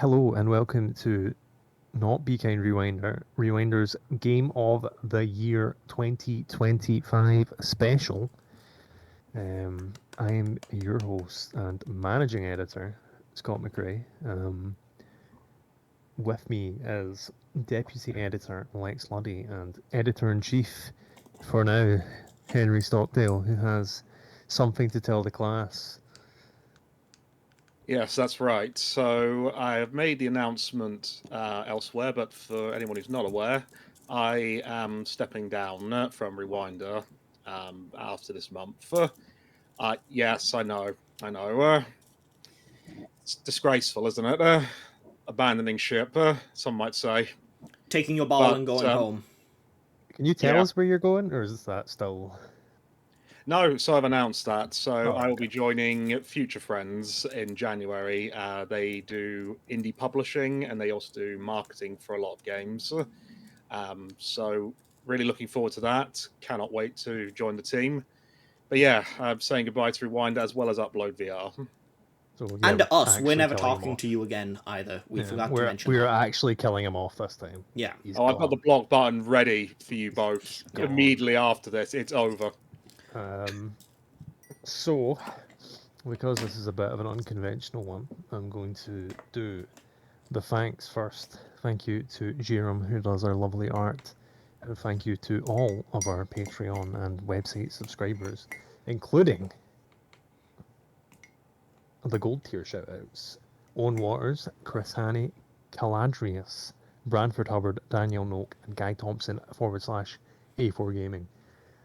Hello and welcome to Not Be Kind Rewinder's Game of the Year 2025 special. I am your host and managing editor, Scott McRae. With me is deputy editor Lex Luddy and editor in chief for now, Henry Stockdale, who has something to tell the class. Yes, that's right. So I have made the announcement elsewhere, but for anyone who's not aware, I am stepping down from Rewinder after this month. Yes, I know. It's disgraceful, isn't it? Abandoning ship, some might say. Taking your ball But and going home. Can you tell yeah, us where you're going, or is that still... no, so I've announced that. So Oh, I will okay. be joining Future Friends in January. They do indie publishing and they also do marketing for a lot of games. So really looking forward to that. Cannot wait to join the team. But yeah, I'm saying goodbye to Rewind as well as Upload VR. So yeah, And we're us, we're actually never killing him talking off. to you again either. We Yeah, forgot to we're mention we're that. actually killing him off this time. Yeah. He's Oh, I've got the gone. block button ready for you both. Gone. Immediately after this, it's over. So, because this is a bit of an unconventional one, I'm going to do the thanks first. Thank you to Jerome, who does our lovely art. And thank you to all of our Patreon and website subscribers, including the gold tier shoutouts: Owen Waters, Chris Haney, Caladrius, Branford Hubbard, Daniel Noak, and Guy Thompson /A4 Gaming,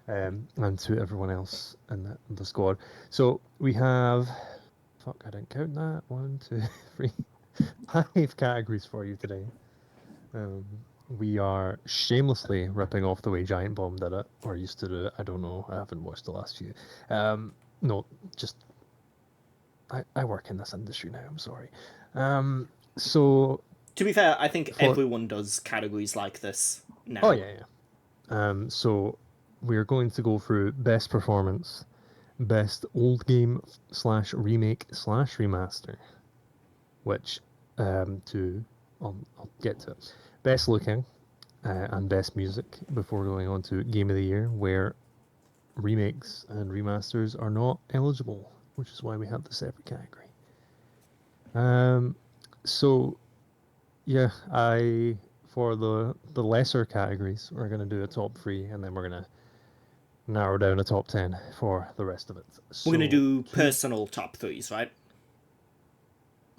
and to everyone else in the squad. So we have, fuck, I didn't count that. 1, 2, 3, 5 categories for you today. We are shamelessly ripping off the way Giant Bomb did it, or used to do it. I don't know. I haven't watched the last few. No, just I work in this industry now. I'm sorry. So To be fair, I think everyone does categories like this now. Oh yeah. So we're going to go through best performance, best old game / remake / remaster, which I'll get to it. Best looking and best music before going on to game of the year, where remakes and remasters are not eligible, which is why we have the separate category. So yeah, for the lesser categories, we're gonna do a top 3, and then we're gonna narrow down a top 10 for the rest of it. We're going to do personal top 3s, right?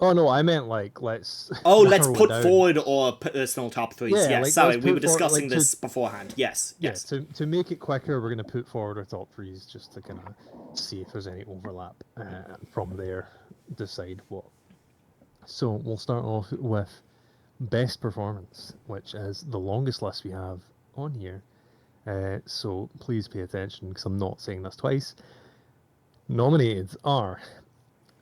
Oh no, I meant like let's. Oh, let's put forward our personal top 3s. Yeah, yes, like, sorry, let's we put were discussing like, this beforehand. Yes, yes. Yeah, to make it quicker, we're gonna put forward our top 3s just to kind of see if there's any overlap. From there, decide what. So we'll start off with best performance, which is the longest list we have on here. So please pay attention because I'm not saying this twice. Nominated are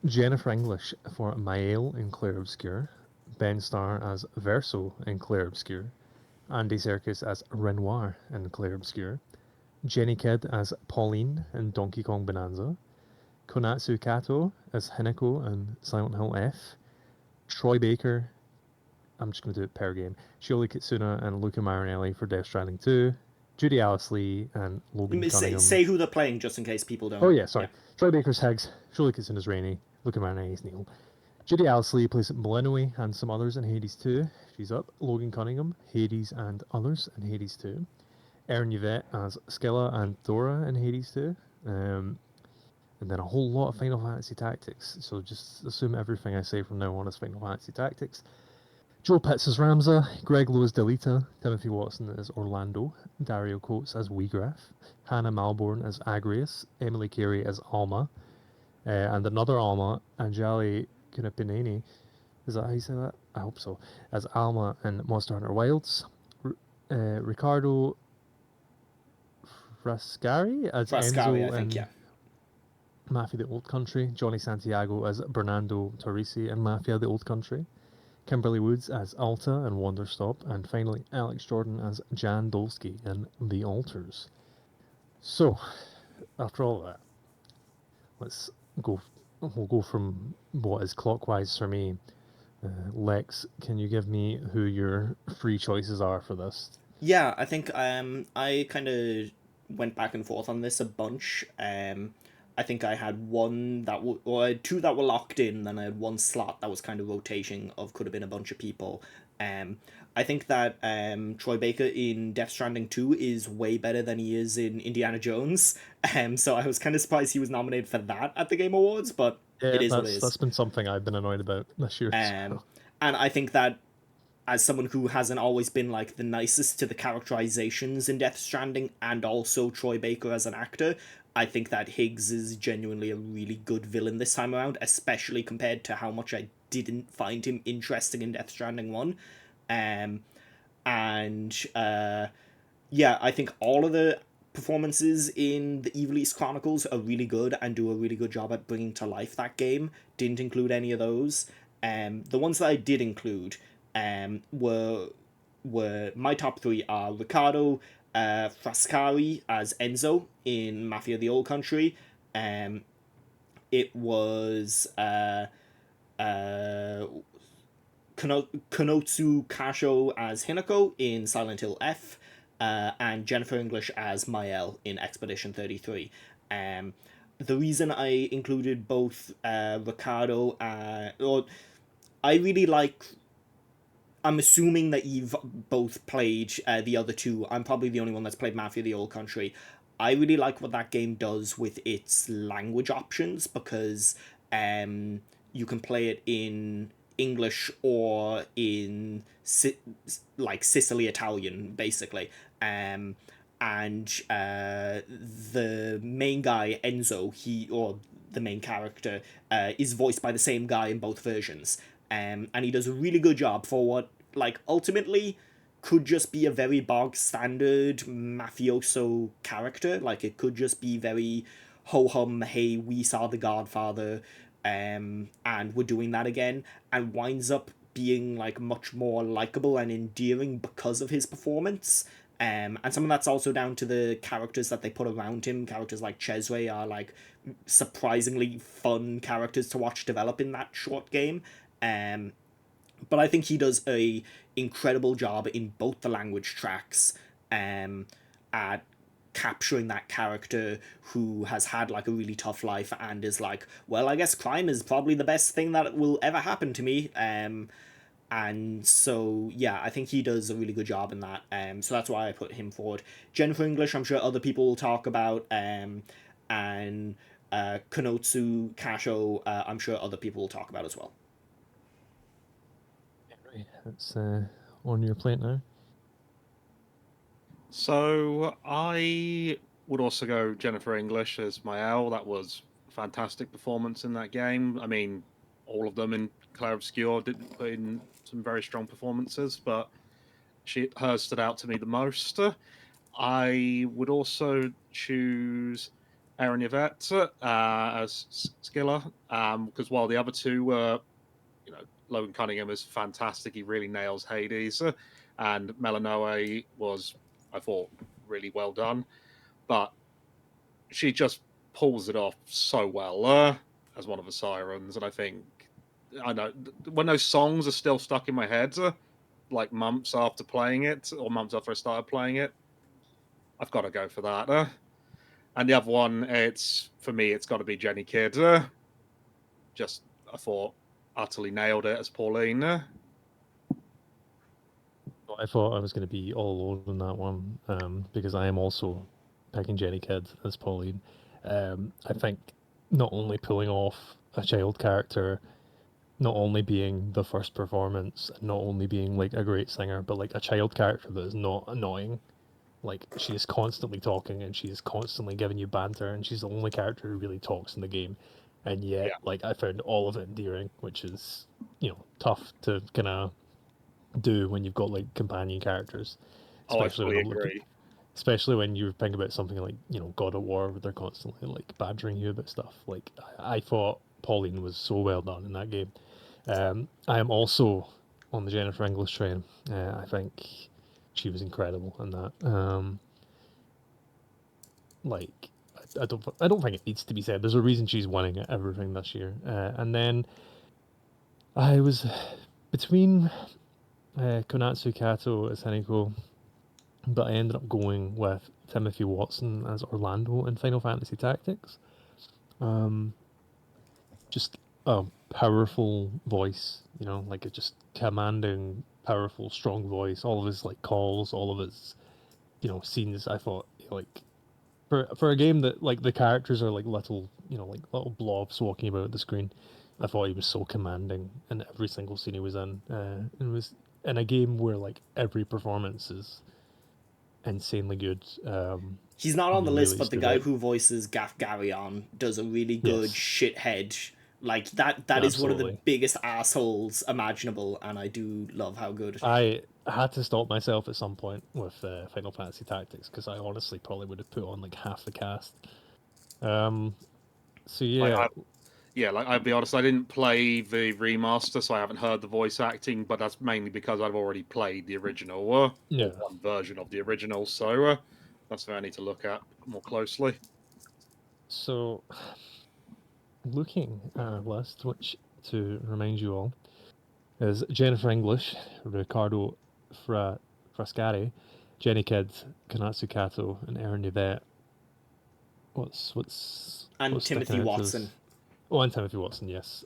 Jennifer English for Maël in Clair Obscur, Ben Starr as Verso in Clair Obscur, Andy Serkis as Renoir in Clair Obscur, Jenny Kidd as Pauline in Donkey Kong Bonanza, Konatsu Kato as Hinako in Silent Hill F, Troy Baker, I'm just going to do it per game, Shioli Kitsuna and Luca Marinelli for Death Stranding 2, Judy Alice Lee and Logan Cunningham. Say who they're playing just in case people don't. Oh yeah, sorry. Yeah. Troy Baker's Higgs, Shioli Kitsuna's Rainy, Luca Marinelli's Neil. Judy Alice Lee plays Belenowee and some others in Hades 2. She's up. Logan Cunningham, Hades and others in Hades 2. Erin Yvette as Skilla and Thora in Hades 2. And then a whole lot of Final Fantasy Tactics. So just assume everything I say from now on is Final Fantasy Tactics. Joe Pitts as Ramza, Greg Lowe as Delita, Timothy Watson as Orlando, Dario Coates as Weegraf, Hannah Malborn as Agrius, Emily Carey as Alma, and another Alma, Anjali Kunapineni, is that how you say that? I hope so, as Alma in Monster Hunter Wilds, Ricardo Frascari as Enzo in Mafia the Old Country, Johnny Santiago as Bernardo Torrisi in Mafia the Old Country, Kimberly Woods as Alta in Wonderstop, and finally Alex Jordan as Jan Dolsky in The Altars. So, after all that, we'll go from what is clockwise for me. Lex, can you give me who your free choices are for this? Yeah, I think I kind of went back and forth on this a bunch. I think I had one that or I had two that were locked in, then I had one slot that was kind of rotating of could have been a bunch of people. Um, I think that Troy Baker in Death Stranding 2 is way better than he is in Indiana Jones. So I was kind of surprised he was nominated for that at the Game Awards, but Yeah, it is what it that's is. been something I've been annoyed about this year as Um, well. and I think that as someone who hasn't always been like the nicest to the characterizations in Death Stranding and also Troy Baker as an actor, I think that Higgs is genuinely a really good villain this time around, especially compared to how much I didn't find him interesting in Death Stranding 1. Um, and yeah, I think all of the performances in the Evil East Chronicles are really good and do a really good job at bringing to life that game. Didn't include any of those. The ones that I did include were my top three are Riccardo Frascari as Enzo in Mafia: The Old Country. Um, it was uh, Konotsu Kasho as Hinako in Silent Hill F, and Jennifer English as Mael in Expedition 33. The reason I included both Ricardo, or I really like. I'm assuming that you've both played the other two. I'm probably the only one that's played Mafia: The Old Country. I really like what that game does with its language options because you can play it in English or in like Sicily Italian, basically. And the main guy Enzo, the main character, is voiced by the same guy in both versions. And he does a really good job for what, like, ultimately could just be a very bog standard mafioso character. Like, it could just be very ho hum, hey, we saw The Godfather, and we're doing that again, and winds up being like much more likable and endearing because of his performance. And some of that's also down to the characters that they put around him. Characters like Chesway are like surprisingly fun characters to watch develop in that short game. Um, but I think he does a incredible job in both the language tracks at capturing that character who has had like a really tough life and is like, well, I guess crime is probably the best thing that will ever happen to me. And so yeah, I think he does a really good job in that. So that's why I put him forward. Jennifer English, I'm sure other people will talk about. And Konotsu Kasho, I'm sure other people will talk about as well. Right, it's on your plate now. So I would also go Jennifer English as Mael. That was a fantastic performance in that game. I mean, all of them in Claire Obscure did put in some very strong performances, but hers stood out to me the most. I would also choose Aaron Yvette as Skiller, because while the other two were, Logan Cunningham is fantastic. He really nails Hades, and Melanoe was, I thought, really well done. But she just pulls it off so well as one of the sirens, and I know when those songs are still stuck in my head, like months after playing it or months after I started playing it, I've got to go for that. And the other one, for me, it's got to be Jenny Kidd. Just I thought utterly nailed it as Pauline. I thought I was going to be all alone on that one because I am also picking Jenny Kidd as Pauline. I think not only pulling off a child character, not only being the first performance, not only being like a great singer, but like a child character that is not annoying. Like she is constantly talking and she is constantly giving you banter, and she's the only character who really talks in the game. And yet, Yeah. like I found all of it endearing, which is tough to kind of do when you've got like companion characters, Oh, I especially when fully they're looking, agree. especially when you think about something like God of War, where they're constantly like badgering you about stuff. Like I thought Pauline was so well done in that game. I am also on the Jennifer English train. I think she was incredible in that. Like I don't think it needs to be said. There's a reason she's winning everything this year. And then I was between Konatsu Kato as Hinako, but I ended up going with Timothy Watson as Orlando in Final Fantasy Tactics. Just a powerful voice, like a just commanding, powerful, strong voice. All of his like calls, all of his, scenes. I thought like for a game that like the characters are like little, like little blobs walking about the screen. I thought he was so commanding in every single scene he was in. It was in a game where like every performance is insanely good. He's not on the list, really but the stood guy out. who voices Gaff Garyon does a really good Yes. shithead. Like that is one of the Absolutely. biggest assholes imaginable, and I do love how good. I had to stop myself at some point with Final Fantasy Tactics because I honestly probably would have put on like half the cast. So yeah, Like I'll be honest, I didn't play the remaster, so I haven't heard the voice acting. But that's mainly because I've already played the original, Yeah. or one version of the original. So that's what I need to look at more closely. So looking at our list, which to remind you all is Jennifer English, Ricardo Frascari, Jenny Kidd, Konatsu Kato, and Aaron Yvette. What's And sticking Timothy out to us? Watson. Oh, and Timothy Watson, yes.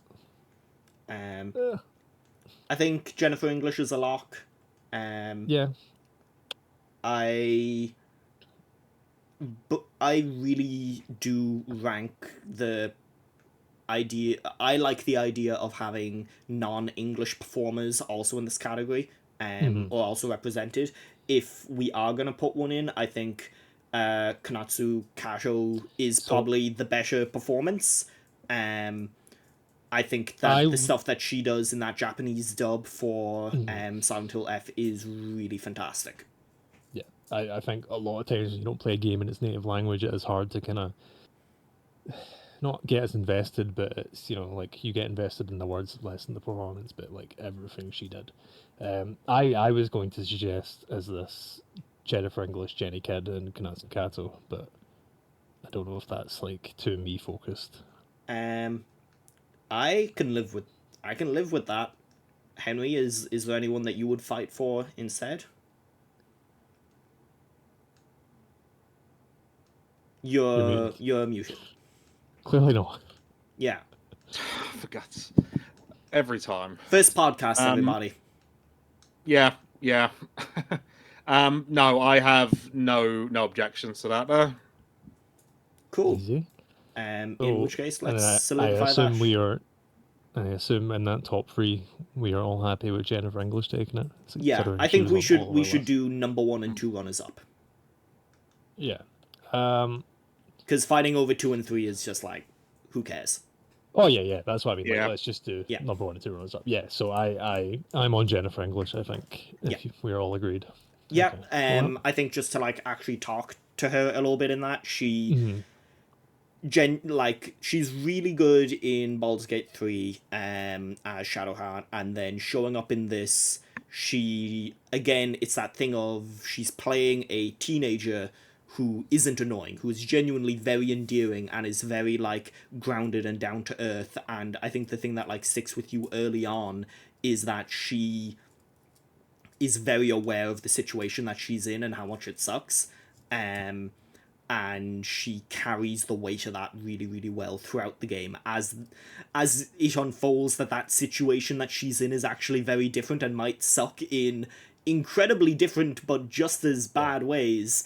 I think Jennifer English is a lock. Yeah. But I really do rank the idea. I like the idea of having non-English performers also in this category, or also represented. If we are gonna put one in, I think Konatsu Kato is probably the better performance. I think that the stuff that she does in that Japanese dub for Silent Hill F is really fantastic. Yeah, I think a lot of times when you don't play a game in its native language, it is hard to kind of not get as invested, but it's like you get invested in the words less than the performance. But like everything she did, I was going to suggest as this Jennifer English, Jenny Kidd, and Konatsu Kato, but I don't know if that's like too me focused. I can live with that. Henry, is there anyone that you would fight for instead? You're muted. Clearly not. Yeah. Forgot every time. First podcast, everybody. Yeah. No, I have no objections to that. Cool. Easy. In which case, let's I solidify assume that. I assume in that top three, we are all happy with Jennifer English taking it. Yeah, I think we should do number 1 and 2 runners up. Yeah. Because fighting over 2 and 3 is just like, who cares? Oh yeah, that's what I mean. Yeah. Like, let's just do number 1 and 2 runners up. Yeah. So I'm on Jennifer English. I think we're all agreed. Yeah. Okay. I think just to like actually talk to her a little bit in that, she's really good in Baldur's Gate 3 as Shadowheart, and then showing up in this, it's that thing of she's playing a teenager who isn't annoying, who is genuinely very endearing and is very like grounded and down to earth. And I think the thing that like sticks with you early on is that she is very aware of the situation that she's in and how much it sucks. And she carries the weight of that really, really well throughout the game. As it unfolds that situation that she's in is actually very different and might suck in incredibly different but just as bad ways.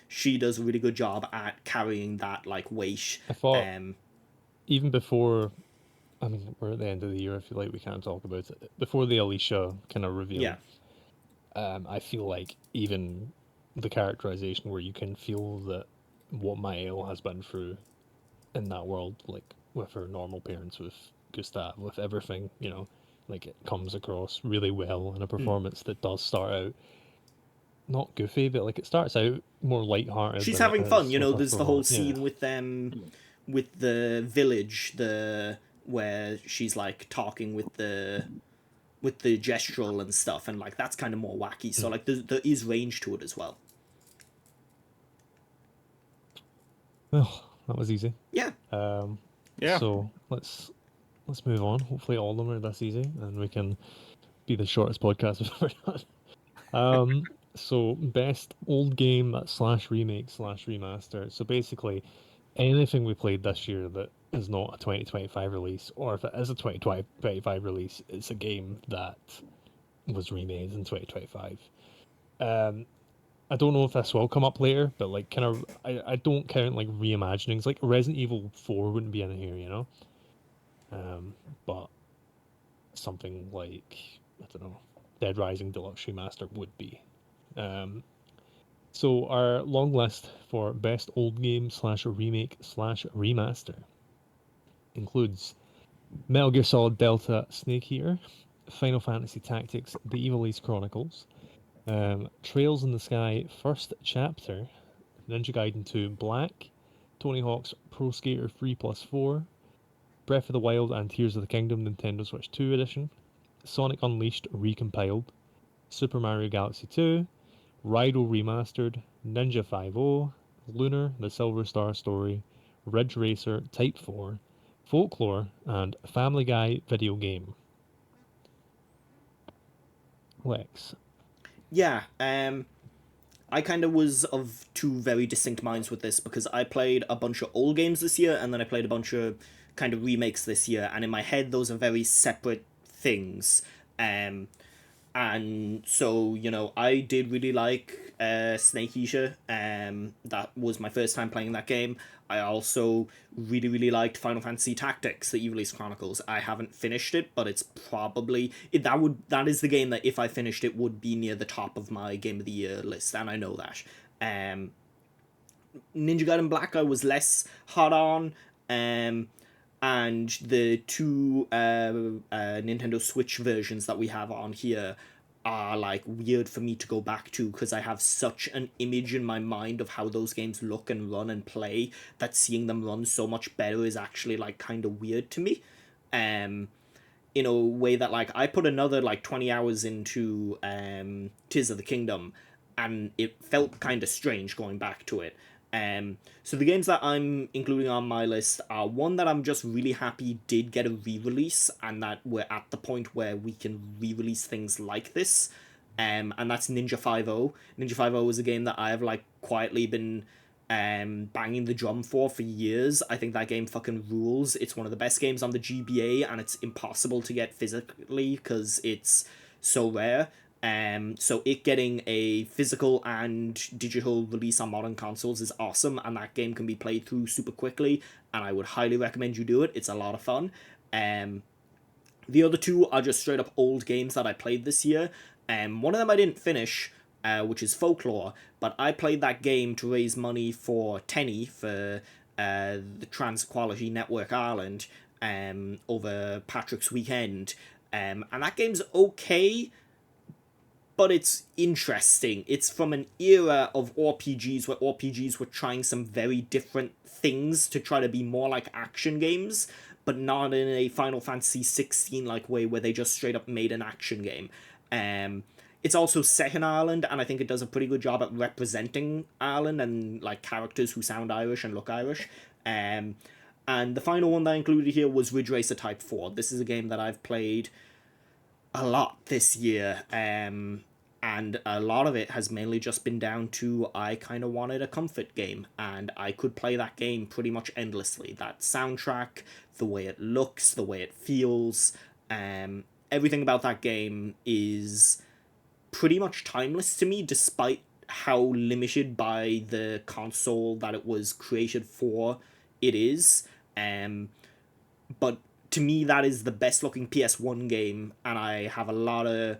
She does a really good job at carrying that like weight. I thought even before, I mean, we're at the end of the year. I feel like we can't talk about it before the Alicia kind of reveal. Yeah. I feel like even the characterization where you can feel that what Mael has been through in that world, like with her normal parents, with Gustav, with everything, like it comes across really well in a performance that does start out not goofy, but like it starts out more lighthearted. She's having fun, there's the whole Yeah. scene with them with the village, where she's like talking with the gestural and stuff, and like that's kind of more wacky. So like there is range to it as well. Oh, that was easy. Yeah. Yeah. So let's let's move on. Hopefully, all of them are this easy, and we can be the shortest podcast we've ever done. So best old game slash remake slash remaster. So basically, anything we played this year that is not a 2025 release, or if it is a 2025 release, it's a game that was remade in 2025. I don't know if this will come up later, but like kind of, I don't count like reimaginings. Like Resident Evil 4 wouldn't be in here, you know. But something like, I don't know, Dead Rising Deluxe Remaster would be. So our long list for best old game slash remake slash remaster includes Metal Gear Solid Delta Snake Eater, Final Fantasy Tactics The Evil East Chronicles, Trails in the Sky First Chapter, Ninja Gaiden 2 Black, Tony Hawk's Pro Skater 3+4, Breath of the Wild and Tears of the Kingdom Nintendo Switch 2 Edition, Sonic Unleashed Recompiled, Super Mario Galaxy 2, Raido Remastered, Ninja 5 Lunar, The Silver Star Story, Ridge Racer Type 4, Folklore, and Family Guy Video Game. Lex. Yeah, I kind of was of two very distinct minds with this because I played a bunch of old games this year and then I played a bunch of kind of remakes this year, and in my head those are very separate things. And so, you know, I did really like Snake Eater. That was my first time playing that game. I also really, really liked Final Fantasy Tactics, the Evil East Chronicles. I haven't finished it, but it's probably that is the game that if I finished it would be near the top of my Game of the Year list, and I know that. Ninja Gaiden Black I was less hard on. And the two Nintendo Switch versions that we have on here are like weird for me to go back to because I have such an image in my mind of how those games look and run and play that seeing them run so much better is actually like kind of weird to me. In a way that like I put another like 20 hours into Tears of the Kingdom and it felt kind of strange going back to it. So the games that I'm including on my list are one that I'm just really happy did get a re-release and that we're at the point where we can re-release things like this. And that's Ninja 5 Ninja 5 is a game that I have like quietly been banging the drum for years. I think that game fucking rules. It's one of the best games on the GBA and it's impossible to get physically because it's so rare. So it getting a physical and digital release on modern consoles is awesome, and that game can be played through super quickly, and I would highly recommend you do it. It's a lot of fun. The other two are just straight up old games that I played this year. One of them I didn't finish, which is Folklore, but I played that game to raise money for TENI, for the Trans Equality Network Ireland, over Patrick's Weekend. And that game's okay, but it's interesting. It's from an era of RPGs where RPGs were trying some very different things to try to be more like action games, but not in a Final Fantasy 16 like way where they just straight up made an action game. It's also set in Ireland, and I think it does a pretty good job at representing Ireland and like characters who sound Irish and look Irish. And the final one that I included here was Ridge Racer Type 4. This is a game that I've played a lot this year, and a lot of it has mainly just been down to I kind of wanted a comfort game, and I could play that game pretty much endlessly. That soundtrack, the way it looks, the way it feels, everything about that game is pretty much timeless to me, despite how limited by the console that it was created for it is. But to me, that is the best looking PS1 game, and I have a lot of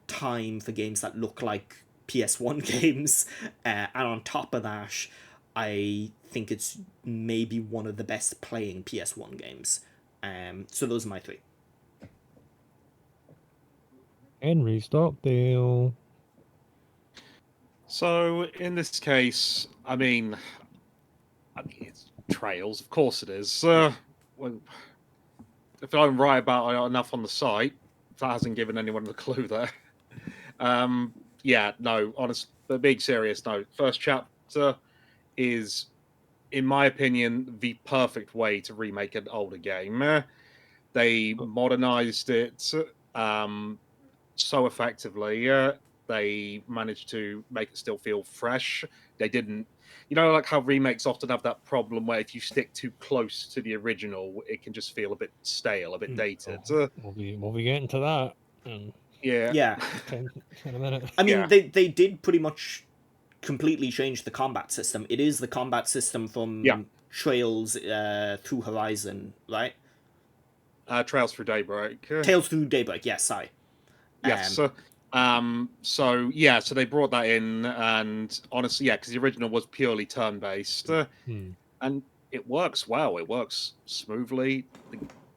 time for games that look like PS1 games. And on top of that, I think it's maybe one of the best playing PS1 games. So those are my three. Henry Stockdale. So in this case, I mean it's Trails, of course it is. Well, if I'm right about enough on the site, that hasn't given anyone the clue there. Yeah, no, honest, but being serious, no. First chapter is, in my opinion, the perfect way to remake an older game. They modernized it so effectively. They managed to make it still feel fresh. They didn't, like how remakes often have that problem where if you stick too close to the original, it can just feel a bit stale, a bit dated. We'll be getting to that in Yeah. Yeah. 10 in a minute. I mean, Yeah. they did pretty much completely change the combat system. It is the combat system from Yeah. Trails through Horizon, right? Trails through Daybreak. Tales through Daybreak, yes, sorry. Yes. So they brought that in, and honestly, yeah, because the original was purely turn-based, and it works well. It works smoothly.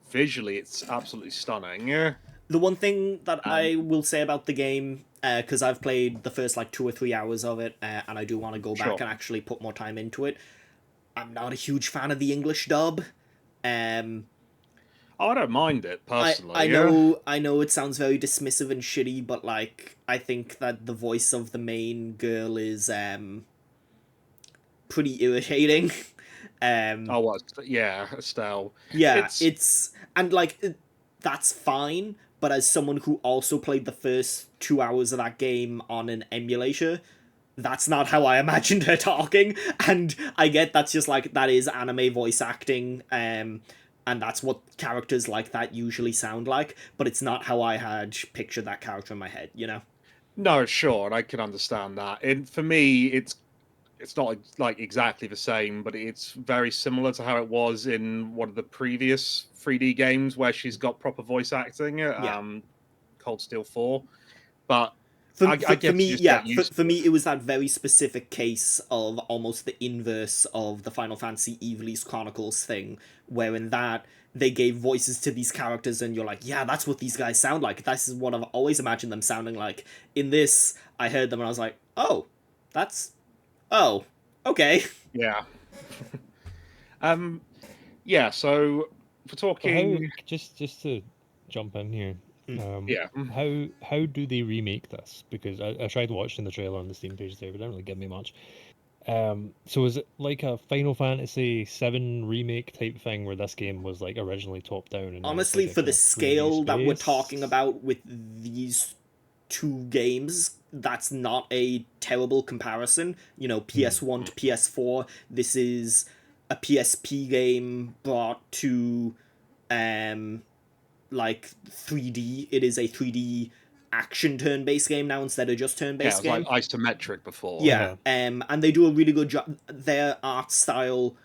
Visually, it's absolutely stunning. The one thing that I will say about the game, because I've played the first like 2 or 3 hours of it, and I do want to go back Sure. and actually put more time into it. I'm not a huge fan of the English dub. I don't mind it personally. I know it sounds very dismissive and shitty, but like I think that the voice of the main girl is pretty irritating. Oh, what? Yeah, Estelle. Yeah, it's and like that's fine, but as someone who also played the first 2 hours of that game on an emulator, that's not how I imagined her talking. And I get that's just like that is anime voice acting, and that's what characters like that usually sound like, but it's not how I had pictured that character in my head, you know? No, sure, and I can understand that. And for me, it's not like exactly the same, but it's very similar to how it was in one of the previous 3D games where she's got proper voice acting. Cold Steel 4. But For me, it was that very specific case of almost the inverse of the Final Fantasy Ivalice Chronicles thing, where in that they gave voices to these characters and you're like, yeah, that's what these guys sound like. This is what I've always imagined them sounding like. In this, I heard them and I was like, oh, okay. Yeah. Yeah, so for talking... Just to jump in here. Yeah. How do they remake this? Because I tried watching the trailer on the Steam page there, but it didn't really give me much. So is it like a Final Fantasy VII remake type thing where this game was like originally top down? And honestly, like for the scale that we're space? talking about with these two games, that's not a terrible comparison. You know, PS1 to PS4. This is a PSP game brought to like 3D. It is a 3D action turn-based game now instead of just turn-based game. Yeah, it was like isometric before. Yeah, and they do a really good job. Their art style,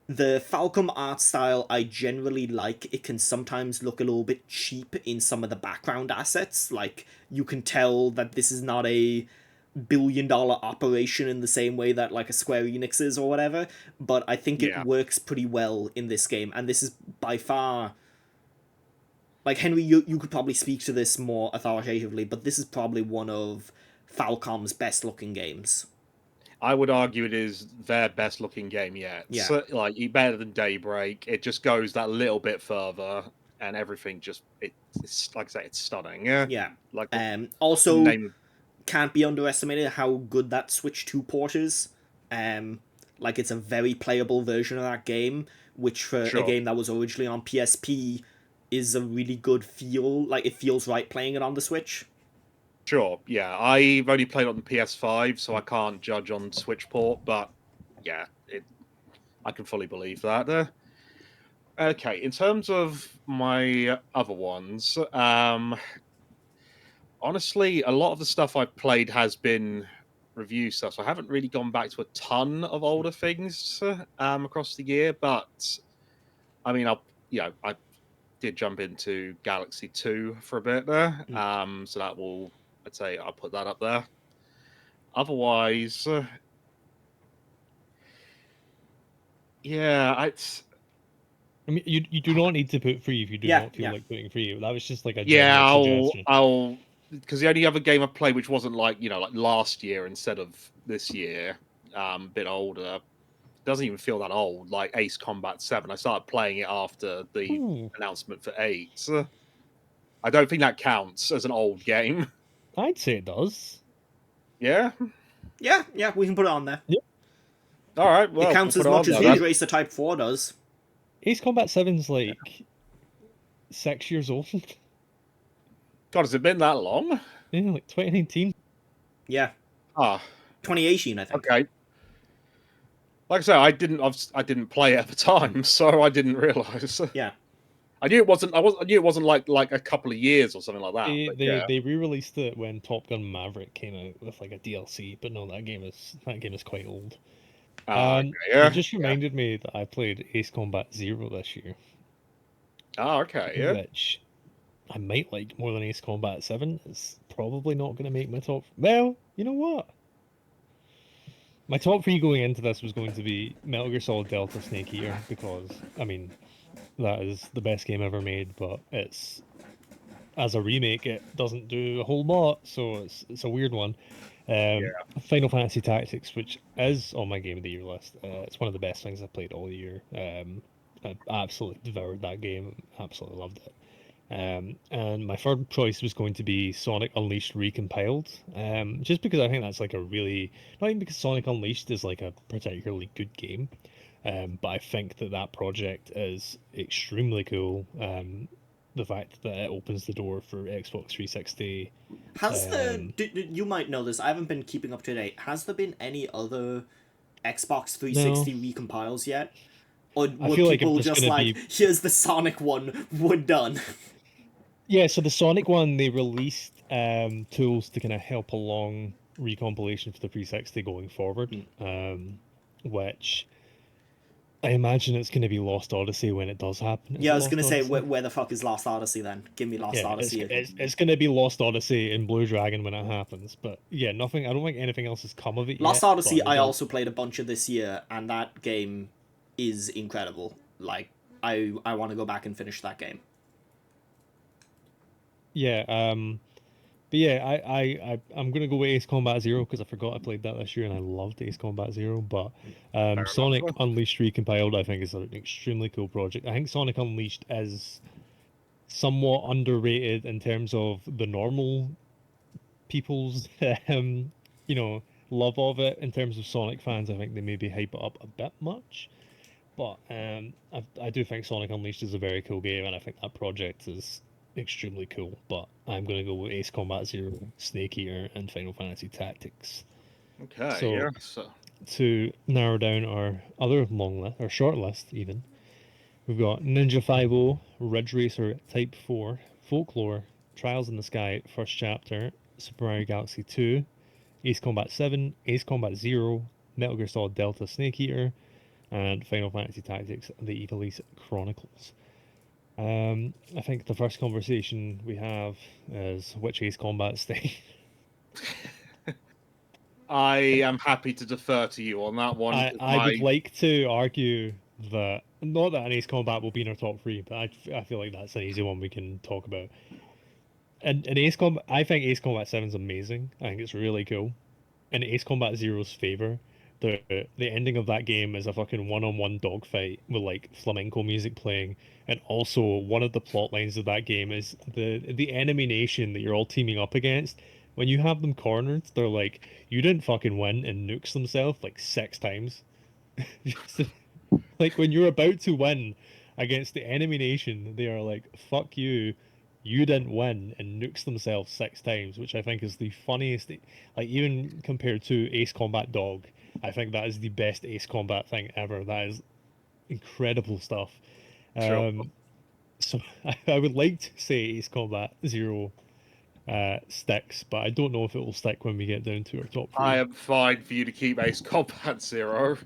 the Falcom art style, I generally like. It can sometimes look a little bit cheap in some of the background assets. Like, you can tell that this is not a billion-dollar operation in the same way that, like, a Square Enix is or whatever, but I think it works pretty well in this game, and this is by far... Like, Henry, you could probably speak to this more authoritatively, but this is probably one of Falcom's best-looking games. I would argue it is their best-looking game yet. Yeah. So, like, better than Daybreak. It just goes that little bit further, and everything just... It's like I say, it's stunning. Yeah. Like, also, can't be underestimated how good that Switch 2 port is. Like, it's a very playable version of that game, which for a game that was originally on PSP... is a really good feel. Like, it feels right playing it on the Switch. Sure, yeah. I've only played on the PS5, so I can't judge on Switch port, but yeah, I can fully believe that. Okay, in terms of my other ones, honestly, a lot of the stuff I've played has been review stuff, so I haven't really gone back to a ton of older things across the year, but I mean, I did jump into Galaxy 2 for a bit there. So that will, I'd say I'll put that up there. Otherwise, I mean, you do not need to put free if you do not feel like putting free. That was just like a suggestion. I'll because the only other game I played which wasn't like like last year instead of this year, a bit older. Doesn't even feel that old, like Ace Combat 7. I started playing it after the announcement for 8. I don't think that counts as an old game. I'd say it does. Yeah? Yeah, we can put it on there. Yeah. All right, well... It counts as much as Ridge Racer Type 4 does. Ace Combat 7's like... 6 years old. God, has it been that long? Yeah, like 2019. Yeah, Ah, 2018, I think. okay. Like I said, I didn't play it at the time, so I didn't realize. Yeah. I knew it wasn't. I knew it wasn't like a couple of years or something like that. They But they, yeah. they re-released it when Top Gun Maverick came out with like a DLC, but no, that game is quite old. Okay, You yeah. just reminded me that I played Ace Combat Zero this year, Oh, okay, yeah. which I might like more than Ace Combat 7. It's probably not going to make my top. Well, you know what? My top three going into this was going to be Metal Gear Solid Delta Snake Eater because I mean that is the best game ever made, but it's as a remake it doesn't do a whole lot, so it's a weird one. Final Fantasy Tactics, which is on my Game of the Year list. It's one of the best things I've played all year. I absolutely devoured that game. Absolutely loved it. And my third choice was going to be Sonic Unleashed Recompiled, just because I think that's like a really, not even because Sonic Unleashed is like a particularly good game, but I think that that project is extremely cool. The fact that it opens the door for Xbox 360. Has you might know this, I haven't been keeping up to date. Has there been any other Xbox 360 No, recompiles yet? Or I were feel like I'm people just just gonna like, be. here's the Sonic one, we're done? Yeah, so the Sonic one, they released tools to kind of help along recompilation for the 360 going forward, which I imagine it's going to be Lost Odyssey when it does happen. Is Yeah, it I was Lost gonna say, Odyssey? where the fuck is Lost Odyssey then? Give me Lost Yeah, it's Odyssey. it's, it's going to be Lost Odyssey in Blue Dragon when it happens. But yeah, nothing. I don't think anything else has come of it Lost yet. Odyssey, But I I don't. also played a bunch of this year, and that game is incredible. Like, I want to go back and finish that game. Yeah. But yeah, I'm gonna go with Ace Combat Zero because I forgot I played that this year and I loved Ace Combat Zero. But Fair Sonic enough. Unleashed Recompiled I think is an extremely cool project. I think Sonic Unleashed is somewhat underrated in terms of the normal people's you know love of it. In terms of Sonic fans, I think they maybe hype it up a bit much. But I do think Sonic Unleashed is a very cool game, and I think that project is extremely cool. But I'm going to go with Ace Combat Zero, Snake Eater, and Final Fantasy Tactics. Okay, So yeah. So to narrow down our other long list, or short list even, we've got Ninja 5 Ridge Racer Type 4, Folklore, Trials in the Sky, First Chapter, Super Mario Galaxy 2, Ace Combat 7, Ace Combat Zero, Metal Gear Solid Delta Snake Eater, and Final Fantasy Tactics: The Ivalice Chronicles. I think the first conversation we have is which Ace Combat stay. I am happy to defer to you on that one. I would like to argue that not that an Ace Combat will be in our top three, but I feel like that's an easy one we can talk about. And Ace Combat, I think Ace Combat 7 is amazing. I think it's really cool. In Ace Combat Zero's favor, the ending of that game is a fucking one-on-one dogfight with like flamenco music playing, and also one of the plot lines of that game is the enemy nation that you're all teaming up against. When you have them cornered, they're like, "You didn't fucking win," and nukes themselves like 6 times. Like when you're about to win against the enemy nation, they are like, "Fuck you." You didn't win and nukes themselves 6 times, which I think is the funniest. Like even compared to Ace Combat Dog, I think that is the best Ace Combat thing ever. That is incredible stuff. Sure. So I would like to say Ace Combat Zero sticks, but I don't know if it will stick when we get down to our top three. I am fine for you to keep Ace Combat Zero.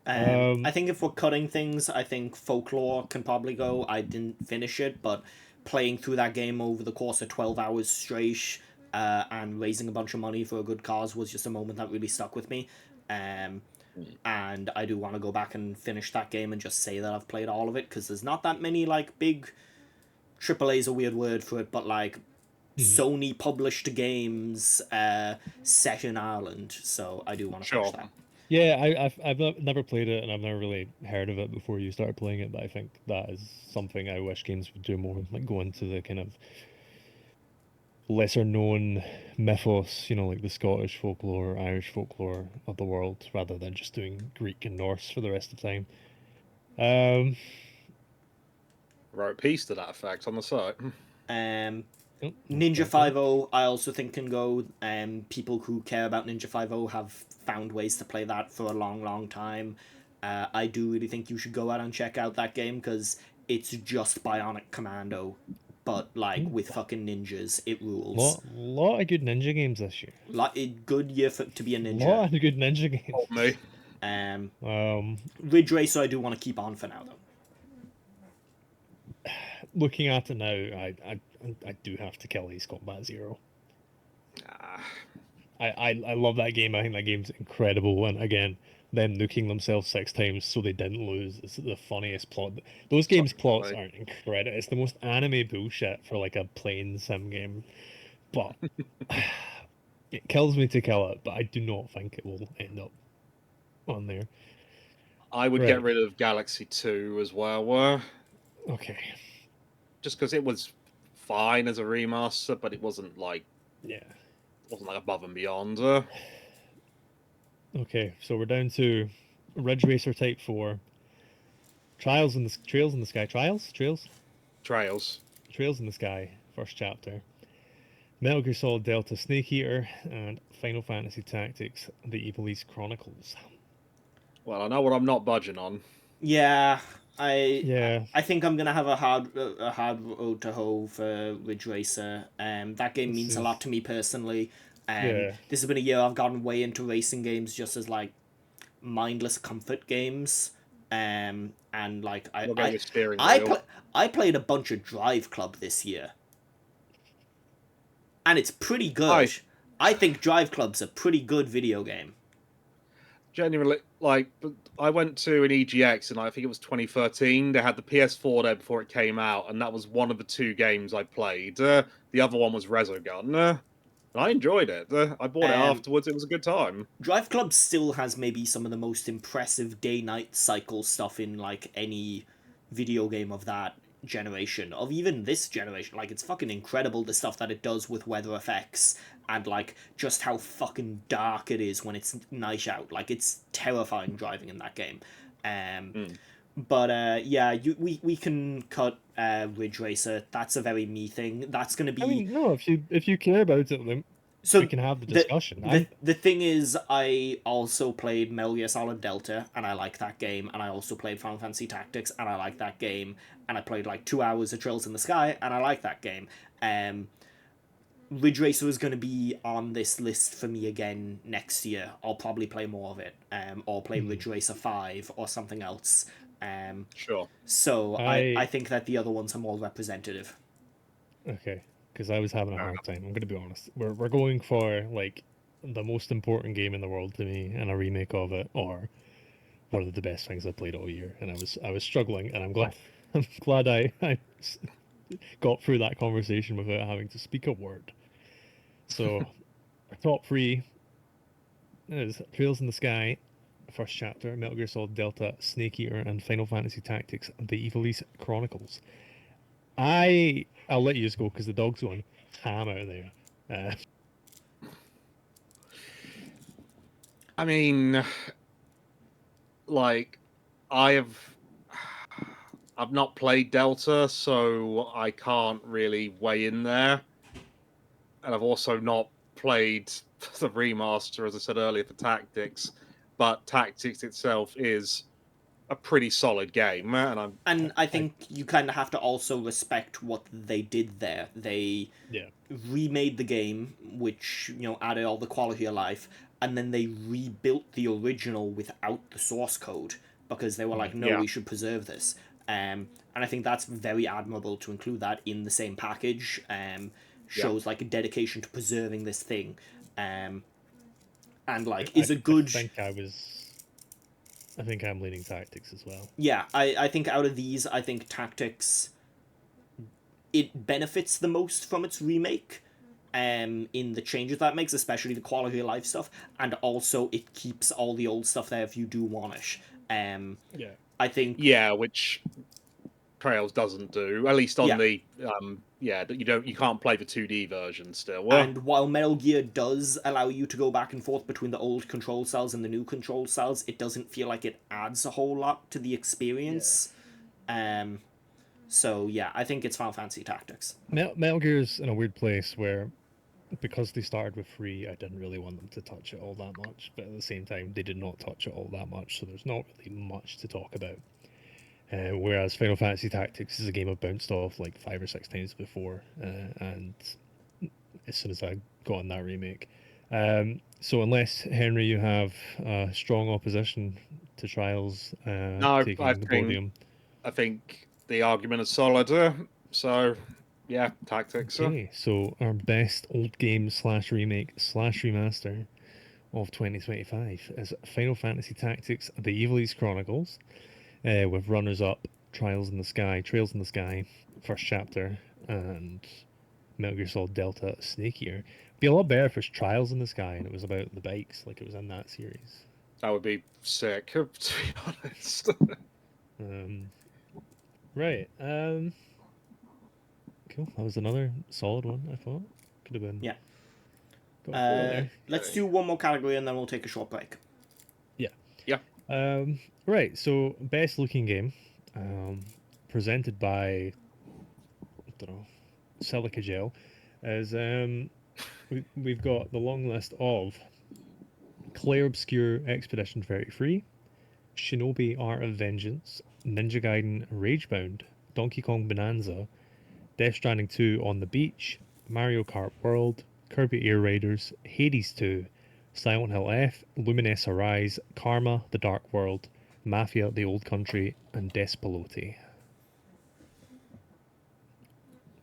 I think if we're cutting things, I think Folklore can probably go. I didn't finish it, but playing through that game over the course of 12 hours straight and raising a bunch of money for a good cause was just a moment that really stuck with me. And I do want to go back and finish that game and just say that I've played all of it, because there's not that many like big AAA is a weird word for it, but like Sony published games set in Ireland, so I do want to finish Sure. that. Yeah, I've never played it and I've never really heard of it before you started playing it, but I think that is something I wish games would do more, like go into the kind of lesser known mythos, like the Scottish folklore, Irish folklore of the world, rather than just doing Greek and Norse for the rest of the time. Um, Wrote a piece to that effect on the site. Oh, Ninja okay. 5 I also think can go. People who care about Ninja 5 have found ways to play that for a long, long time. I do really think you should go out and check out that game because it's just Bionic Commando, but like with fucking ninjas. It rules. Lot of good ninja games this year. Like a good year to be a ninja. Lot of good ninja games. Told me. Ridge Racer I do want to keep on for now though. Looking at it now, I do have to kill Ace Combat Zero. Ah, I love that game. I think that game's incredible. And again, them nuking themselves 6 times so they didn't lose. It's the funniest plot. Those games' plots Definitely. aren't incredible. It's the most anime bullshit for like a plain sim game. But it kills me to kill it, but I do not think it will end up on there. I would Right. get rid of Galaxy 2 as well. Okay. Just because it was fine as a remaster, but it wasn't like Yeah. above and beyond. Okay, so we're down to Ridge Racer Type 4. Trails in the Sky. Trails in the Sky, first chapter. Metal Gear Solid Delta Snake Eater, and Final Fantasy Tactics: The Evil East Chronicles. Well, I know what I'm not budging on. Yeah, Yeah. I think I'm gonna have a hard road to hoe for Ridge Racer. That game This means a is- lot to me personally. Yeah. This has been a year I've gotten way into racing games just as like mindless comfort games. And like You're going with steering I wheel. played a bunch of Drive Club this year, and it's pretty good. Right. I think Drive Club's a pretty good video game. Genuinely, like, I went to an EGX, and I think it was 2013. They had the PS4 there before it came out, and that was one of the 2 games I played. The other one was Resogun. And I enjoyed it. I bought it afterwards. It was a good time. Drive Club still has maybe some of the most impressive day-night cycle stuff in like any video game of that generation, of even this generation. Like, it's fucking incredible the stuff that it does with weather effects and like just how fucking dark it is when it's night out. Like, it's terrifying driving in that game. But yeah, we can cut Ridge Racer. That's a very me thing. That's gonna be. I mean, no, if you care about it, then So we can have the discussion. the thing is, I also played Metal Gear Solid Delta, and I like that game, and I also played Final Fantasy Tactics, and I like that game, and I played like 2 hours of Trails in the Sky, and I like that game. Ridge Racer is going to be on this list for me again next year. I'll probably play more of it, or play Ridge Racer 5 or something else. Sure. So I think that the other ones are more representative. Okay, because I was having a hard time. I'm gonna be honest. We're going for like the most important game in the world to me, and a remake of it, or one of the best things I played all year. And I was struggling, and I'm glad I got through that conversation without having to speak a word. So our top 3 is Trails in the Sky, first chapter, Metal Gear Solid Delta, Snake Eater, and Final Fantasy Tactics: The Evil East Chronicles. I'll let you just go because the dog's going ham out there. I mean, like, I've not played Delta, so I can't really weigh in there. And I've also not played the remaster, as I said earlier, for Tactics. But Tactics itself is a pretty solid game, and I think you kind of have to also respect what they did there. They remade the game, which added all the quality of life, and then they rebuilt the original without the source code because they were like, no, we should preserve this. And I think that's very admirable to include that in the same package. Shows like a dedication to preserving this thing, and like is a good. I think I'm leaning Tactics as well. Yeah, I think out of these, I think Tactics, it benefits the most from its remake, in the changes that makes, especially the quality of life stuff, and also it keeps all the old stuff there if you do want it. I think which Trails doesn't do, at least on the you can't play the 2D version still. And while Metal Gear does allow you to go back and forth between the old control styles and the new control styles, it doesn't feel like it adds a whole lot to the experience. So yeah, I think it's Final Fantasy Tactics. Metal Gear's in a weird place where, because they started with free, I didn't really want them to touch it all that much, but at the same time, they did not touch it all that much, so there's not really much to talk about. Whereas Final Fantasy Tactics is a game I've bounced off like 5 or 6 times before, and as soon as I got on that remake. So unless, Henry, you have strong opposition to Trials No, taking the podium. I think the argument is solid. So, yeah, Tactics. Okay, so our best old game slash remake slash remaster of 2025 is Final Fantasy Tactics: The Ivalice Chronicles, with runners-up Trails in the Sky, first chapter, and Metal Gear Solid Delta Snake Eater. Be a lot better if it's Trials in the Sky and it was about the bikes, like it was in that series. That would be sick, to be honest. Right. Cool. That was another solid one, I thought. Could have been. Yeah. Got there. Let's do one more category and then we'll take a short break. Yeah. Right. So, best looking game, presented by, I don't know, Silica Gel, is we've got the long list of Clair Obscure Expedition 33, Shinobi Art of Vengeance, Ninja Gaiden Ragebound, Donkey Kong Bonanza, Death Stranding 2 On the Beach, Mario Kart World, Kirby Air Raiders, Hades 2, Silent Hill F, Lumines Arise, Karma, The Dark World, Mafia, The Old Country, and Despalote.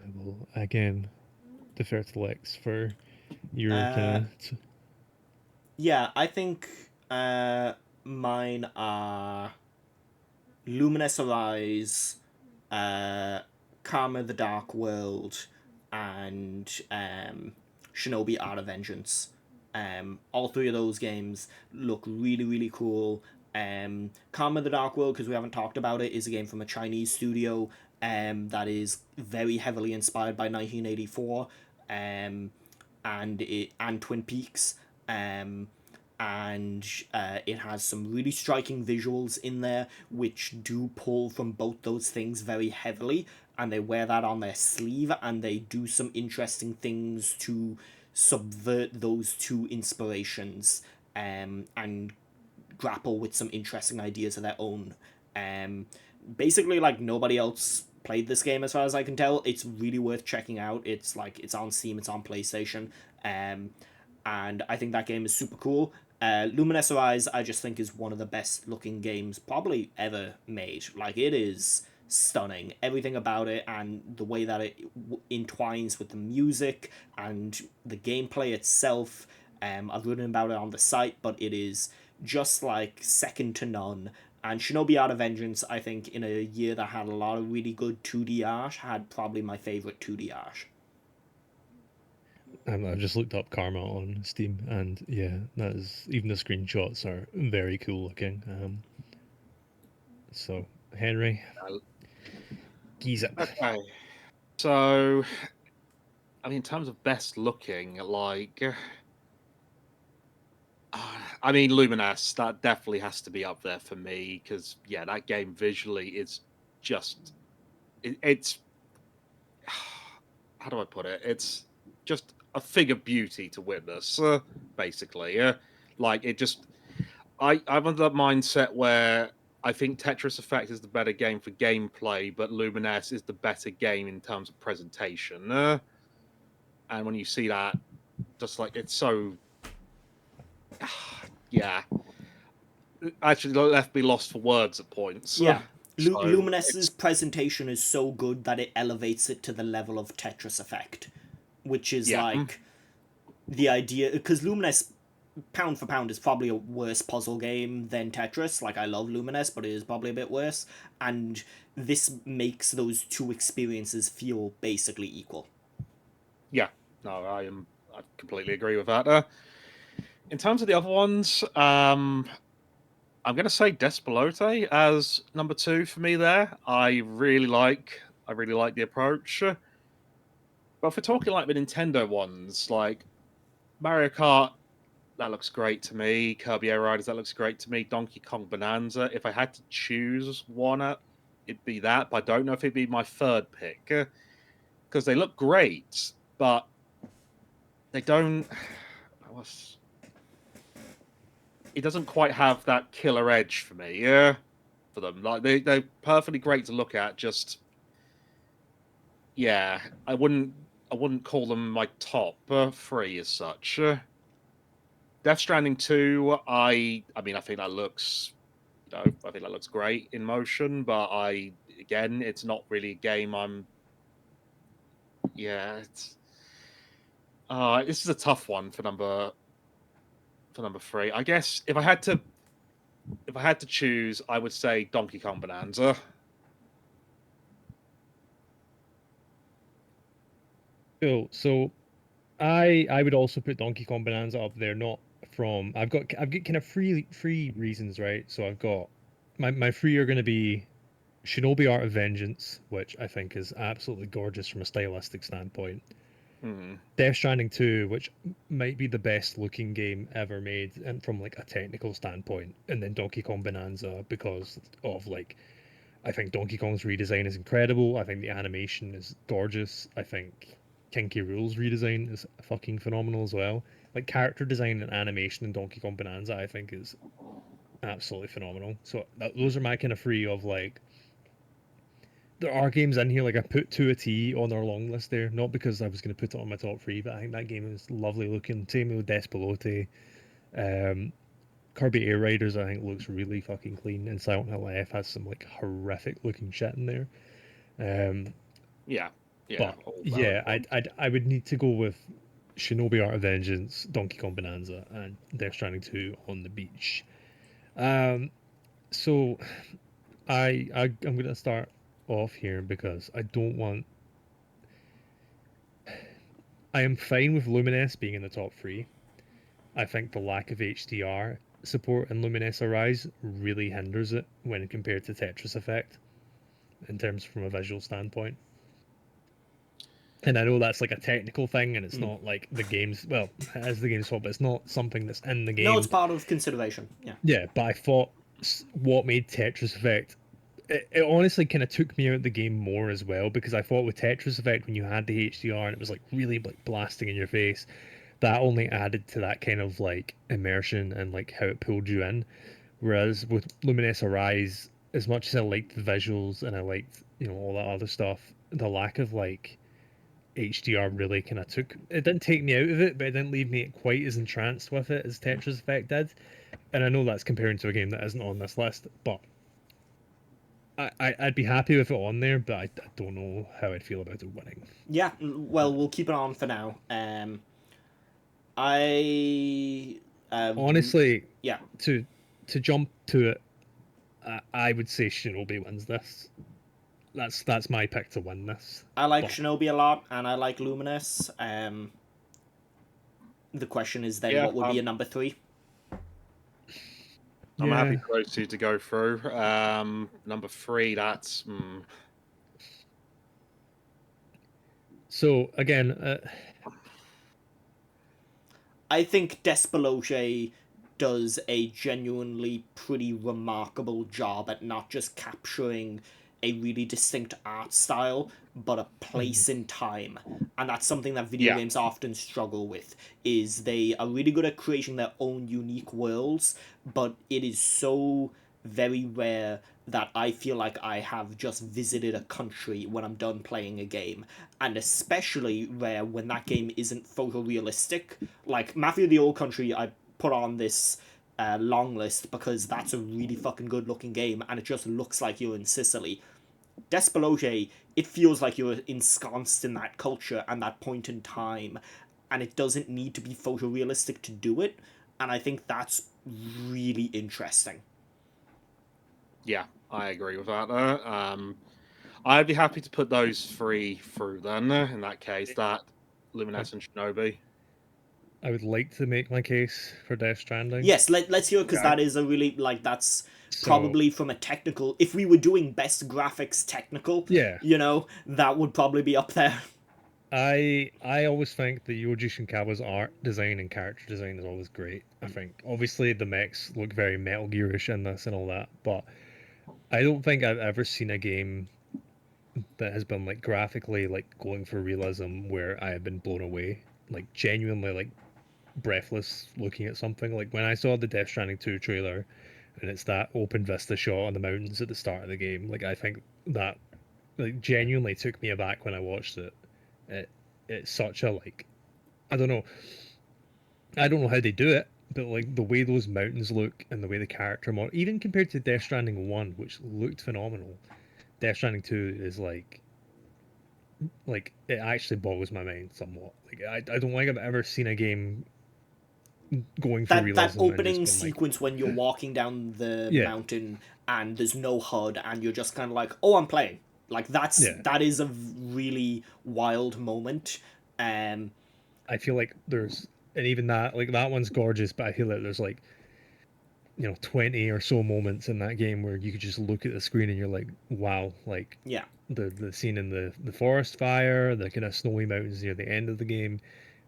I will again defer to Lex for your Yeah, I think mine are Luminous Arise, Karma the Dark World, and Shinobi Art of Vengeance. All three of those games look really, really cool. Karma the Dark World, because we haven't talked about it, is a game from a Chinese studio that is very heavily inspired by 1984 and Twin Peaks. And it has some really striking visuals in there which do pull from both those things very heavily, and they wear that on their sleeve, and they do some interesting things to subvert those two inspirations and grapple with some interesting ideas of their own. Basically, like, nobody else played this game as far as I can tell. It's really worth checking out. It's on Steam, it's on PlayStation, and I think that game is super cool. Luminous Arise, I just think, is one of the best looking games probably ever made. Like, it is stunning. Everything about it and the way that it entwines with the music and the gameplay itself. I've written about it on the site, but it is just like second to none. And Shinobi Art of Vengeance, I think, in a year that had a lot of really good 2D art, had probably my favorite 2D art. I've just looked up Karma on Steam, and yeah, that is, even the screenshots are very cool looking. So, Henry, geese it. Okay. So, I mean, in terms of best looking, like, I mean, Lumines, that definitely has to be up there for me because, yeah, that game visually is just, it's, how do I put it? It's just a figure beauty to witness, basically. Like, it just, I'm under that mindset where I think Tetris Effect is the better game for gameplay, but Lumines is the better game in terms of presentation. And when you see that, just like, it's so, yeah, actually left me lost for words at points. Yeah. So Luminous's presentation is so good that it elevates it to the level of Tetris Effect, which is like the idea, because Luminous, pound for pound, is probably a worse puzzle game than Tetris. Like, I love Luminous, but it is probably a bit worse, and this makes those two experiences feel basically equal. Yeah, no, I completely agree with that. In terms of the other ones, I'm going to say Despalote as number 2 for me there. I really like the approach. But if we're talking like the Nintendo ones, like Mario Kart, that looks great to me. Kirby Air Riders, that looks great to me. Donkey Kong Bonanza. If I had to choose one, it'd be that, but I don't know if it'd be my third pick because they look great, but they don't. It doesn't quite have that killer edge for me. Yeah, for them, like they're perfectly great to look at. Just yeah, I wouldn't call them my top three as such. Death Stranding 2, I mean, I think that looks, I think that looks great in motion, but again, it's not really a game yeah, this is a tough one for number three. I guess if I had to choose, I would say Donkey Kong Bonanza. Cool. So I would also put Donkey Kong Bonanza up there, not from I've got kind of three reasons, right? So I've got my three are going to be Shinobi Art of Vengeance, which I think is absolutely gorgeous from a stylistic standpoint. Death Stranding 2, which might be the best looking game ever made, and from like a technical standpoint, and then Donkey Kong Bonanza because of like I think Donkey Kong's redesign is incredible. I think the animation is gorgeous. I think Kinky Rule's redesign is fucking phenomenal as well. Like character design and animation in Donkey Kong Bonanza, I think is absolutely phenomenal. So those are my kind of three of like. There are games in here like I put To a T on our long list there, not because I was going to put it on my top three, but I think that game is lovely looking. Same with Despolote. Kirby Air Riders, I think looks really fucking clean, and Silent Hill F has some like horrific looking shit in there. Yeah, but yeah, I would need to go with Shinobi Art of Vengeance, Donkey Kong Bonanza, and Death Stranding 2 on the beach. So I'm gonna start off here because I don't want. I am fine with Lumines being in the top three. I think the lack of HDR support in Lumines Arise really hinders it when compared to Tetris Effect in terms from a visual standpoint. And I know that's like a technical thing, and it's not like the game's well, as the game's fault, but it's not something that's in the game. No, it's part of consideration. Yeah. Yeah, but I thought what made Tetris Effect it honestly kind of took me out of the game more as well because I thought with Tetris Effect when you had the HDR and it was like really like blasting in your face, that only added to that kind of like immersion and like how it pulled you in. Whereas with Lumines Arise, as much as I liked the visuals and I liked all that other stuff, the lack of like HDR really kind of it didn't take me out of it, but it didn't leave me quite as entranced with it as Tetris Effect did. And I know that's comparing to a game that isn't on this list, but I'd be happy with it on there, but I don't know how I'd feel about it winning. Yeah, well, we'll keep it on for now. I honestly, yeah, to jump to it, I would say Shinobi wins this. That's my pick to win this. I like Shinobi a lot, and I like Lumines. The question is then, what would be a number three? I'm happy for those two to go through. Number three, that's. So again, I think Despolote does a genuinely pretty remarkable job at not just capturing a really distinct art style, but a place in time. And that's something that video games often struggle with, is they are really good at creating their own unique worlds, but it is so very rare that I feel like I have just visited a country when I'm done playing a game. And especially rare when that game isn't photorealistic. Like Mafia the Old Country, I put on this long list because that's a really fucking good looking game and it just looks like you're in Sicily. Despolote, it feels like you're ensconced in that culture and that point in time, and it doesn't need to be photorealistic to do it, and I think that's really interesting. Yeah, I agree with that. I'd be happy to put those three through then, in that case, that Lumines and Shinobi. I would like to make my case for Death Stranding. Yes, let's hear it, because that is a really, like, that's probably from a technical, if we were doing best graphics technical, that would probably be up there. I always think that Yoji Shinkawa's art design and character design is always great. I think obviously the mechs look very Metal Gearish in this and all that, but I don't think I've ever seen a game that has been like graphically like going for realism where I have been blown away, like genuinely like breathless looking at something. Like when I saw the Death Stranding 2 trailer, and it's that open vista shot on the mountains at the start of the game. Like I think that like genuinely took me aback when I watched it. It it's such a like I don't know. I don't know how they do it, but like the way those mountains look and the way the character even compared to Death Stranding 1, which looked phenomenal, Death Stranding 2 is like it actually boggles my mind somewhat. Like I don't think I've ever seen a game going for That realism and just opening been like, sequence when you're walking down the yeah, mountain and there's no HUD and you're just kind of like, oh, I'm playing. Like yeah. that is a really wild moment. Um, I feel like there's and even that like that one's gorgeous, but I feel like there's like 20 or so moments in that game where you could just look at the screen and you're like, wow, like yeah, the scene in the forest fire, the kind of snowy mountains near the end of the game,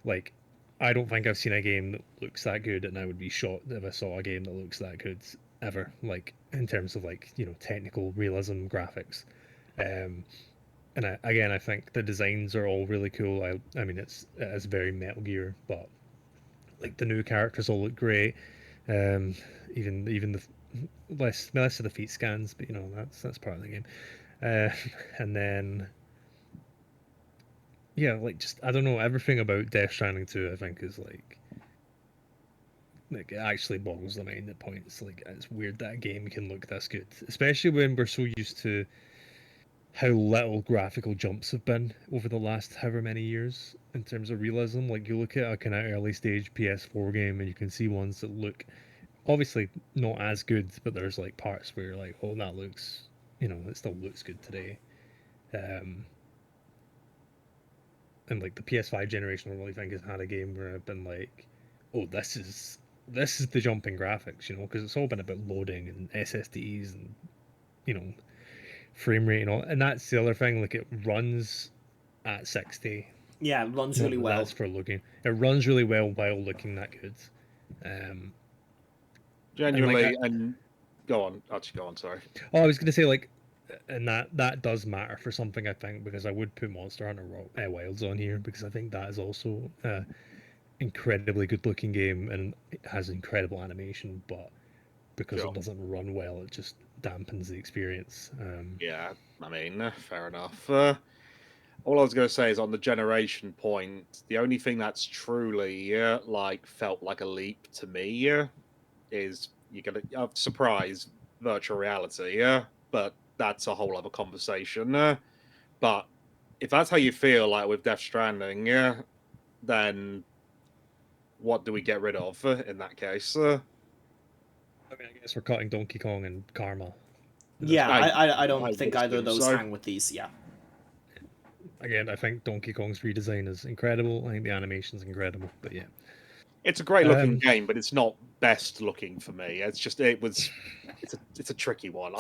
like I don't think I've seen a game that looks that good, and I would be shocked if I saw a game that looks that good ever, like in terms of like technical realism graphics. Um, and again, I think the designs are all really cool. I mean, it's very Metal Gear, but like the new characters all look great. Um, even the less of the feet scans, but that's part of the game. Uh, and then yeah, like just I don't know, everything about Death Stranding 2 I think is like it actually boggles the mind at points. Like it's weird that a game can look this good, especially when we're so used to how little graphical jumps have been over the last however many years in terms of realism. Like you look at a kind of early stage PS4 game and you can see ones that look obviously not as good, but there's like parts where you're like, oh, that looks, it still looks good today. Um, and like the PS5 generation, I really think has had a game where I've been like, oh, this is the jumping graphics, because it's all been about loading and SSDs and you know frame rate and all. And that's the other thing, like it runs at 60. yeah, it runs Not really that well. that's for looking. It runs really well while looking that good. Um, and like Genuinely, and go on. Actually, go on. Sorry. I was gonna say like, and that does matter for something I think because I would put Monster Hunter Wilds on here because I think that is also incredibly good looking game and it has incredible animation, but because it Sure. doesn't run well, it just dampens the experience. Yeah, I mean, fair enough. All I was going to say is on the generation point, the only thing that's truly like felt like a leap to me is you get a surprise virtual reality. Yeah, but that's a whole other conversation. But if that's how you feel like with Death Stranding, yeah, then what do we get rid of in that case? I mean, I guess we're cutting Donkey Kong and Karma at this Yeah, point. I I don't would think either of assume those so. hang with these. Yeah, Again, I think Donkey Kong's redesign is incredible. I think the animation's incredible, but yeah. It's a great looking Um, game, but it's not best looking for me. It's a tricky one.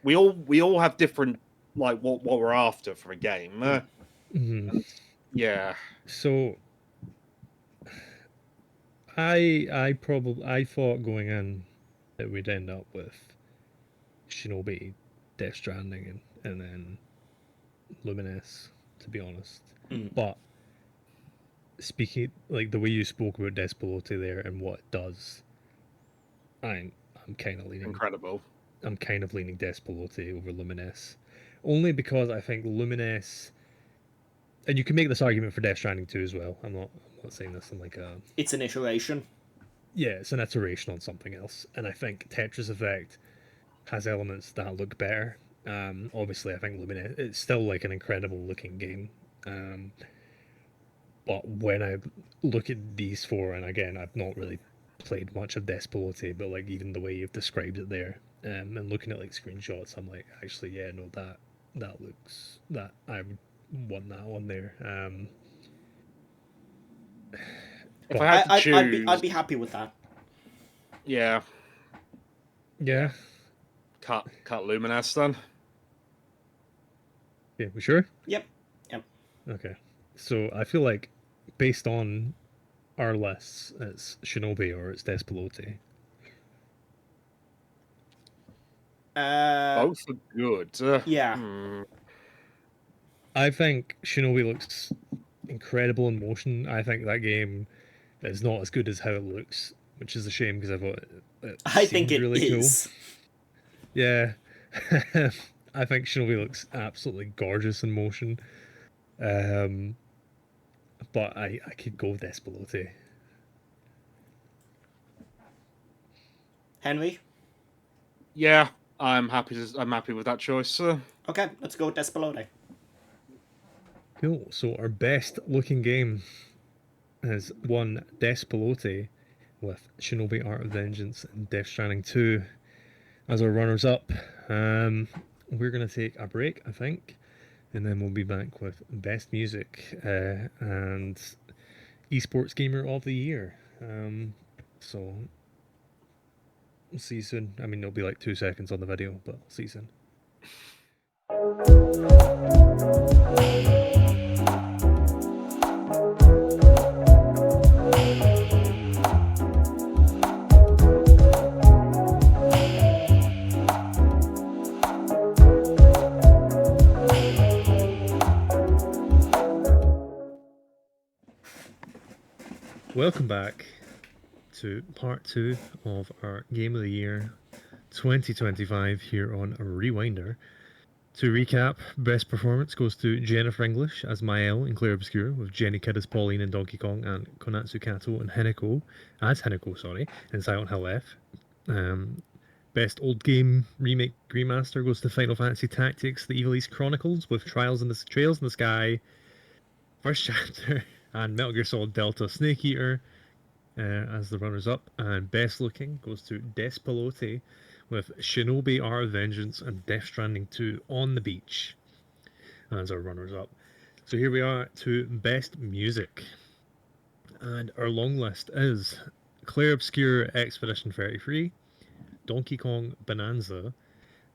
We all have different like what we're after from a game. mhm. And yeah, So I thought going in that we'd end up with Shinobi, Death Stranding, and then Lumines, to be honest. mm. But speaking like the way you spoke about Despeloti there and what it does, I'm I'm kind of leaning incredible. I'm kind of leaning Despeloti over Lumines, only because I think Lumines, and you can make this argument for Death Stranding 2 as well. I'm not saying this in like a It's an iteration. yeah, it's an iteration on something else, and I think Tetris Effect has elements that look better. Obviously, I think Lumines it's still like an incredible looking game. Um, but when I look at these four, and again, I've not really played much of Despeloti, but like even the way you've described it there, and looking at like screenshots, I'm like, actually, yeah, no, that looks that I would want that on there. If I But had to I'd choose, be happy with that. yeah, yeah, cut Luminas then. yeah, we sure? Yep. Yep. Okay, so I feel like based on our lists, it's Shinobi or it's Despeloti. Uh, Both are good. yeah. I think Shinobi looks incredible in motion. I think that game is not as good as how it looks, which is a shame because I thought it I think seemed it really cool. is. Yeah. I think Shinobi looks absolutely gorgeous in motion. But I could go Despelote. Henry? Yeah, I'm happy. I'm happy with that choice. Okay, let's go with Despelote. Cool. So our best looking game is one Despelote with Shinobi Art of Vengeance and Death Stranding 2 as our runners up. We're going to take a break, I think, and then we'll be back with best music and esports gamer of the year. So we'll see you soon. I mean, it'll be like 2 seconds on the video, but I'll see you soon. Welcome back to part 2 of our Game of the Year 2025 here on Rewinder. To recap, best performance goes to Jennifer English as Mael in Clair Obscur, with Jenny Kidd as Pauline in Donkey Kong, and Konatsu Kato and Hinako in Silent Hill F. Best old game remake remaster goes to Final Fantasy Tactics: The Evil East Chronicles, with Trails in the Sky, First Chapter, and Metal Gear Solid Delta Snake Eater as the runners-up. And best looking goes to Despelote with Shinobi Art of Vengeance and Death Stranding 2 On the Beach as our runners-up. So here we are to best music. And our long list is Clair Obscur Expedition 33, Donkey Kong Bonanza,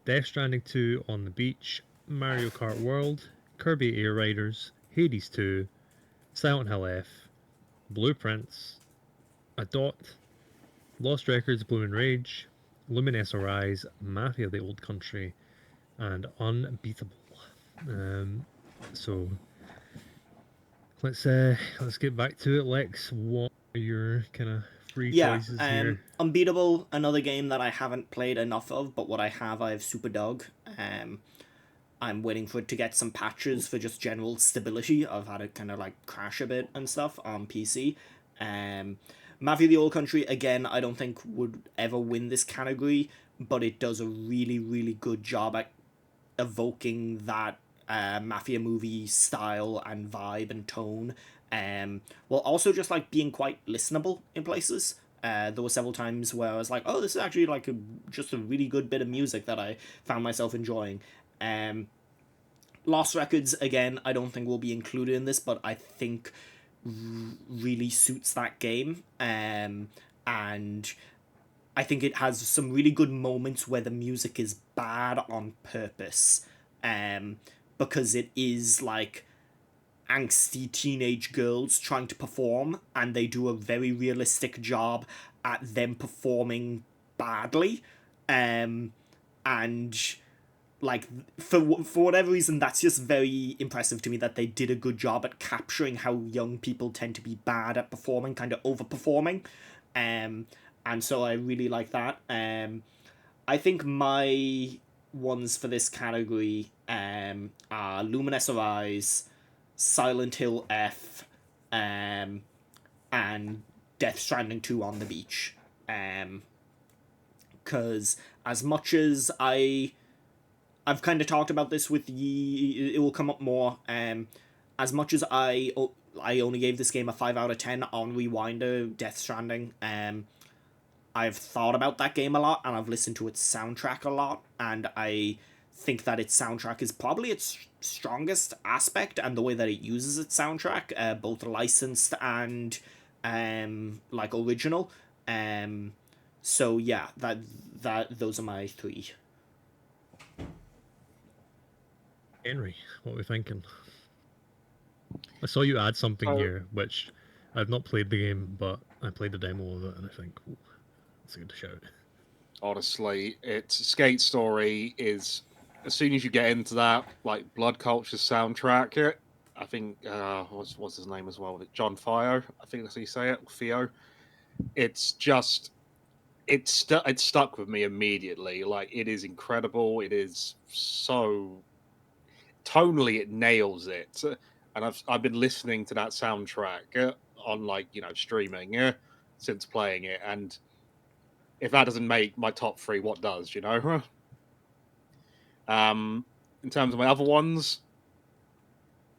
Death Stranding 2 On the Beach, Mario Kart World, Kirby Air Riders, Hades 2, Silent Hill F, Blueprints, Adot, Lost Records Bloom and Rage, Luminescence Rise, Mafia the Old Country, and Unbeatable. So let's get back to it. Lex, what are your kind of free choices here? Unbeatable, another game that I haven't played enough of, but what I have Super Dog. I'm waiting for it to get some patches for just general stability. I've had it kind of like crash a bit and stuff on PC. Mafia the Old Country, again, I don't think would ever win this category, but it does a really, really good job at evoking that Mafia movie style and vibe and tone. While also just like being quite listenable in places. There were several times where I was like, oh, this is actually like just a really good bit of music that I found myself enjoying. Lost Records, again, I don't think will be included in this, but I think really suits that game. And I think it has some really good moments where the music is bad on purpose. Because it is like angsty teenage girls trying to perform, and they do a very realistic job at them performing badly. And like for whatever reason, that's just very impressive to me that they did a good job at capturing how young people tend to be bad at performing, kind of overperforming. And so I really like that. I think my ones for this category are Luminescence Rise, Silent Hill F, and Death Stranding 2 On the Beach. Because as much as I've kind of talked about this with it will come up more. As much as I only gave this game a 5 out of 10 on Rewinder, Death Stranding. I've thought about that game a lot, and I've listened to its soundtrack a lot, and I think that its soundtrack is probably its strongest aspect, and the way that it uses its soundtrack, both licensed and like original. So yeah, that those are my 3. Henry, what are we thinking? I saw you add something here, which I've not played the game, but I played the demo of it, and I think that's a good shout. Honestly, it's Skate Story is as soon as you get into that, like Blood Culture soundtrack. I think what's his name as well? John Fio. I think that's how you say it. Theo. It's just it stuck with me immediately. Like it is incredible. It is so tonally it nails it. And I've been listening to that soundtrack on like streaming since playing it, and if that doesn't make my top three, what does? In terms of my other ones,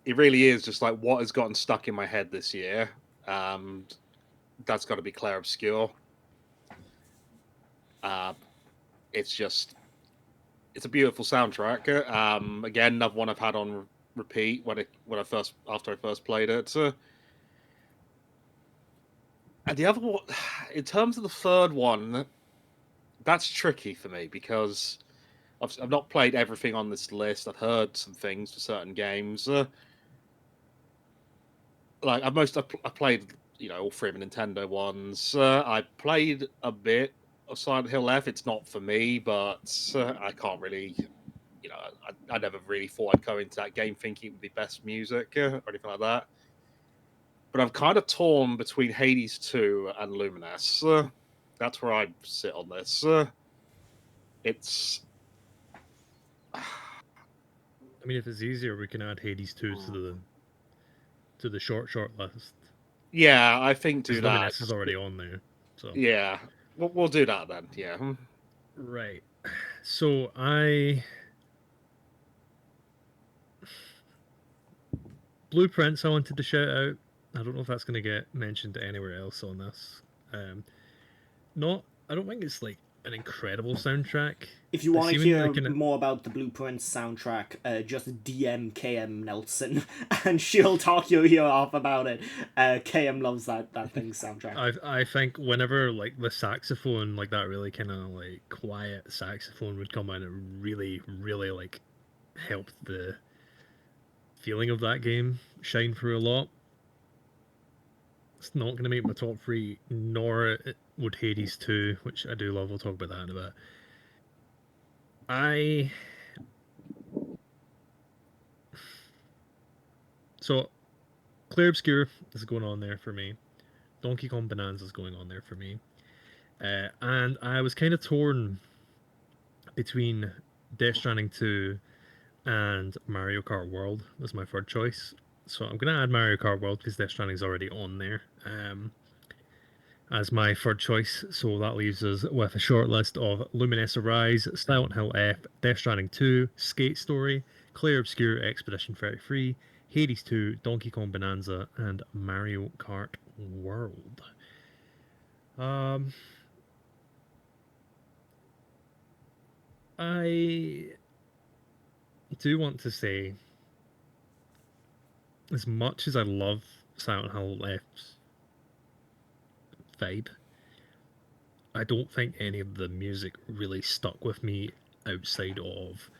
it really is just like what has gotten stuck in my head this year. That's got to be Clair Obscur. It's a beautiful soundtrack. Again, another one I've had on repeat after I first played it. And the other one, in terms of the third one, that's tricky for me because I've not played everything on this list. I've heard some things for certain games. Like I played, all three of the Nintendo ones. I played a bit of Silent Hill F. It's not for me, but I can't really, I never really thought I'd go into that game thinking it would be best music or anything like that. But I'm kind of torn between Hades 2 and Lumines. That's where I sit on this. It's. I mean, if it's easier, we can add Hades 2 to the short list. Yeah, I think do that. Lumines is already on there, so yeah, we'll do that then. Yeah. Right. So Blueprints I wanted to shout out. I don't know if that's going to get mentioned anywhere else on this. I don't think it's like an incredible soundtrack. If you want to hear more about the Blueprints soundtrack, just DM KM Nelson and she'll talk your ear off about it. KM loves that thing's soundtrack. I think whenever like the saxophone, like that really kind of like quiet saxophone would come in, it really, really like helped the feeling of that game shine through a lot. It's not going to make my top three, nor would Hades 2, which I do love. We'll talk about that in a bit. So, Clair Obscur is going on there for me. Donkey Kong Bonanza is going on there for me. And I was kind of torn between Death Stranding 2 and Mario Kart World as my third choice. So I'm going to add Mario Kart World because Death Stranding is already on there as my third choice. So that leaves us with a short list of Lumines Arise, Silent Hill F, Death Stranding 2, Skate Story, Clair Obscur Expedition 33, Hades 2, Donkey Kong Bonanza, and Mario Kart World. I do want to say, as much as I love Silent Hill F's vibe, I don't think any of the music really stuck with me outside of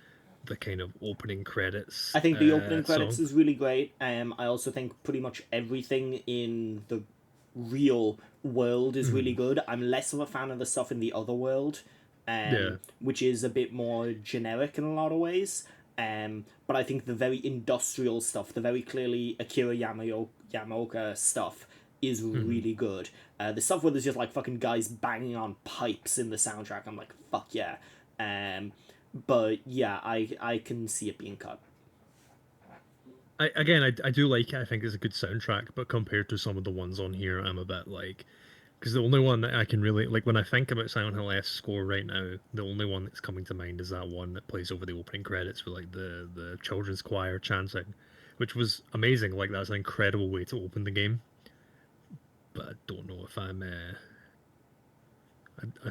the kind of opening credits. I think the opening credits is really great. I also think pretty much everything in the real world is really good. I'm less of a fan of the stuff in the other world, which is a bit more generic in a lot of ways. But I think the very industrial stuff, the very clearly Akira Yamaoka stuff, is really good. The stuff where there's just like fucking guys banging on pipes in the soundtrack, I'm like, fuck yeah. But yeah, I can see it being cut. I do like it. I think it's a good soundtrack, but compared to some of the ones on here, I'm a bit like, because the only one that I can really like when I think about Silent Hill F's score right now, the only one that's coming to mind is that one that plays over the opening credits with like the children's choir chanting, which was amazing. Like that's an incredible way to open the game. But I don't know if I'm.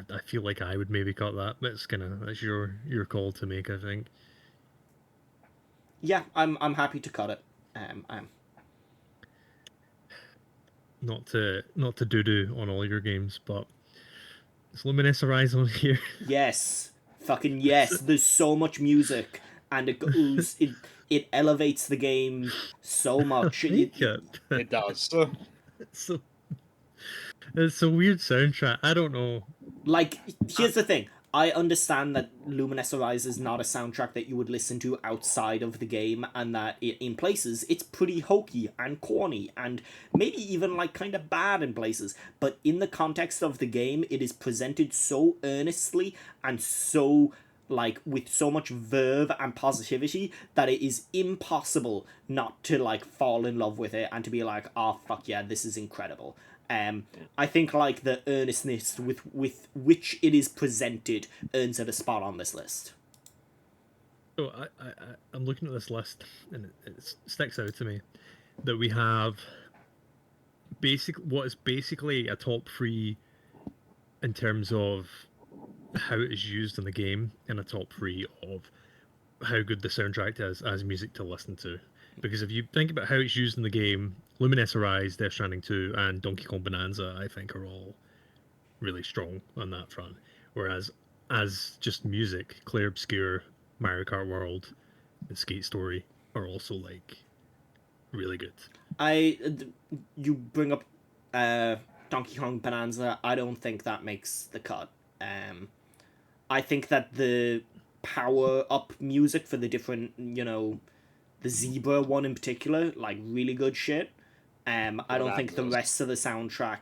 I feel like I would maybe cut that, but that's your call to make, I think. Yeah, I'm happy to cut it. I'm. Not to doo-doo on all your games, but is Lumines Arise on here? Yes. Fucking yes. There's so much music, and it goes, it elevates the game so much. It does. It's a weird soundtrack. I don't know. Like, here's the thing. I understand that Luminous Arise is not a soundtrack that you would listen to outside of the game, and that in places it's pretty hokey and corny and maybe even like kind of bad in places. But in the context of the game, it is presented so earnestly and so like with so much verve and positivity that it is impossible not to like fall in love with it and to be like, oh fuck yeah, this is incredible. I think like the earnestness with which it is presented earns it a spot on this list. So I'm looking at this list, and it sticks out to me that we have what is basically a top 3 in terms of how it is used in the game, and a top 3 of how good the soundtrack is as music to listen to. Because if you think about how it's used in the game, Luminous Arise, Death Stranding 2, and Donkey Kong Bonanza, I think, are all really strong on that front. Whereas, as just music, Clair Obscur, Mario Kart World, and Skate Story are also like really good. You bring up Donkey Kong Bonanza. I don't think that makes the cut. I think that the power up music for the different, the Zebra one in particular, like really good shit. I don't think the rest of the soundtrack,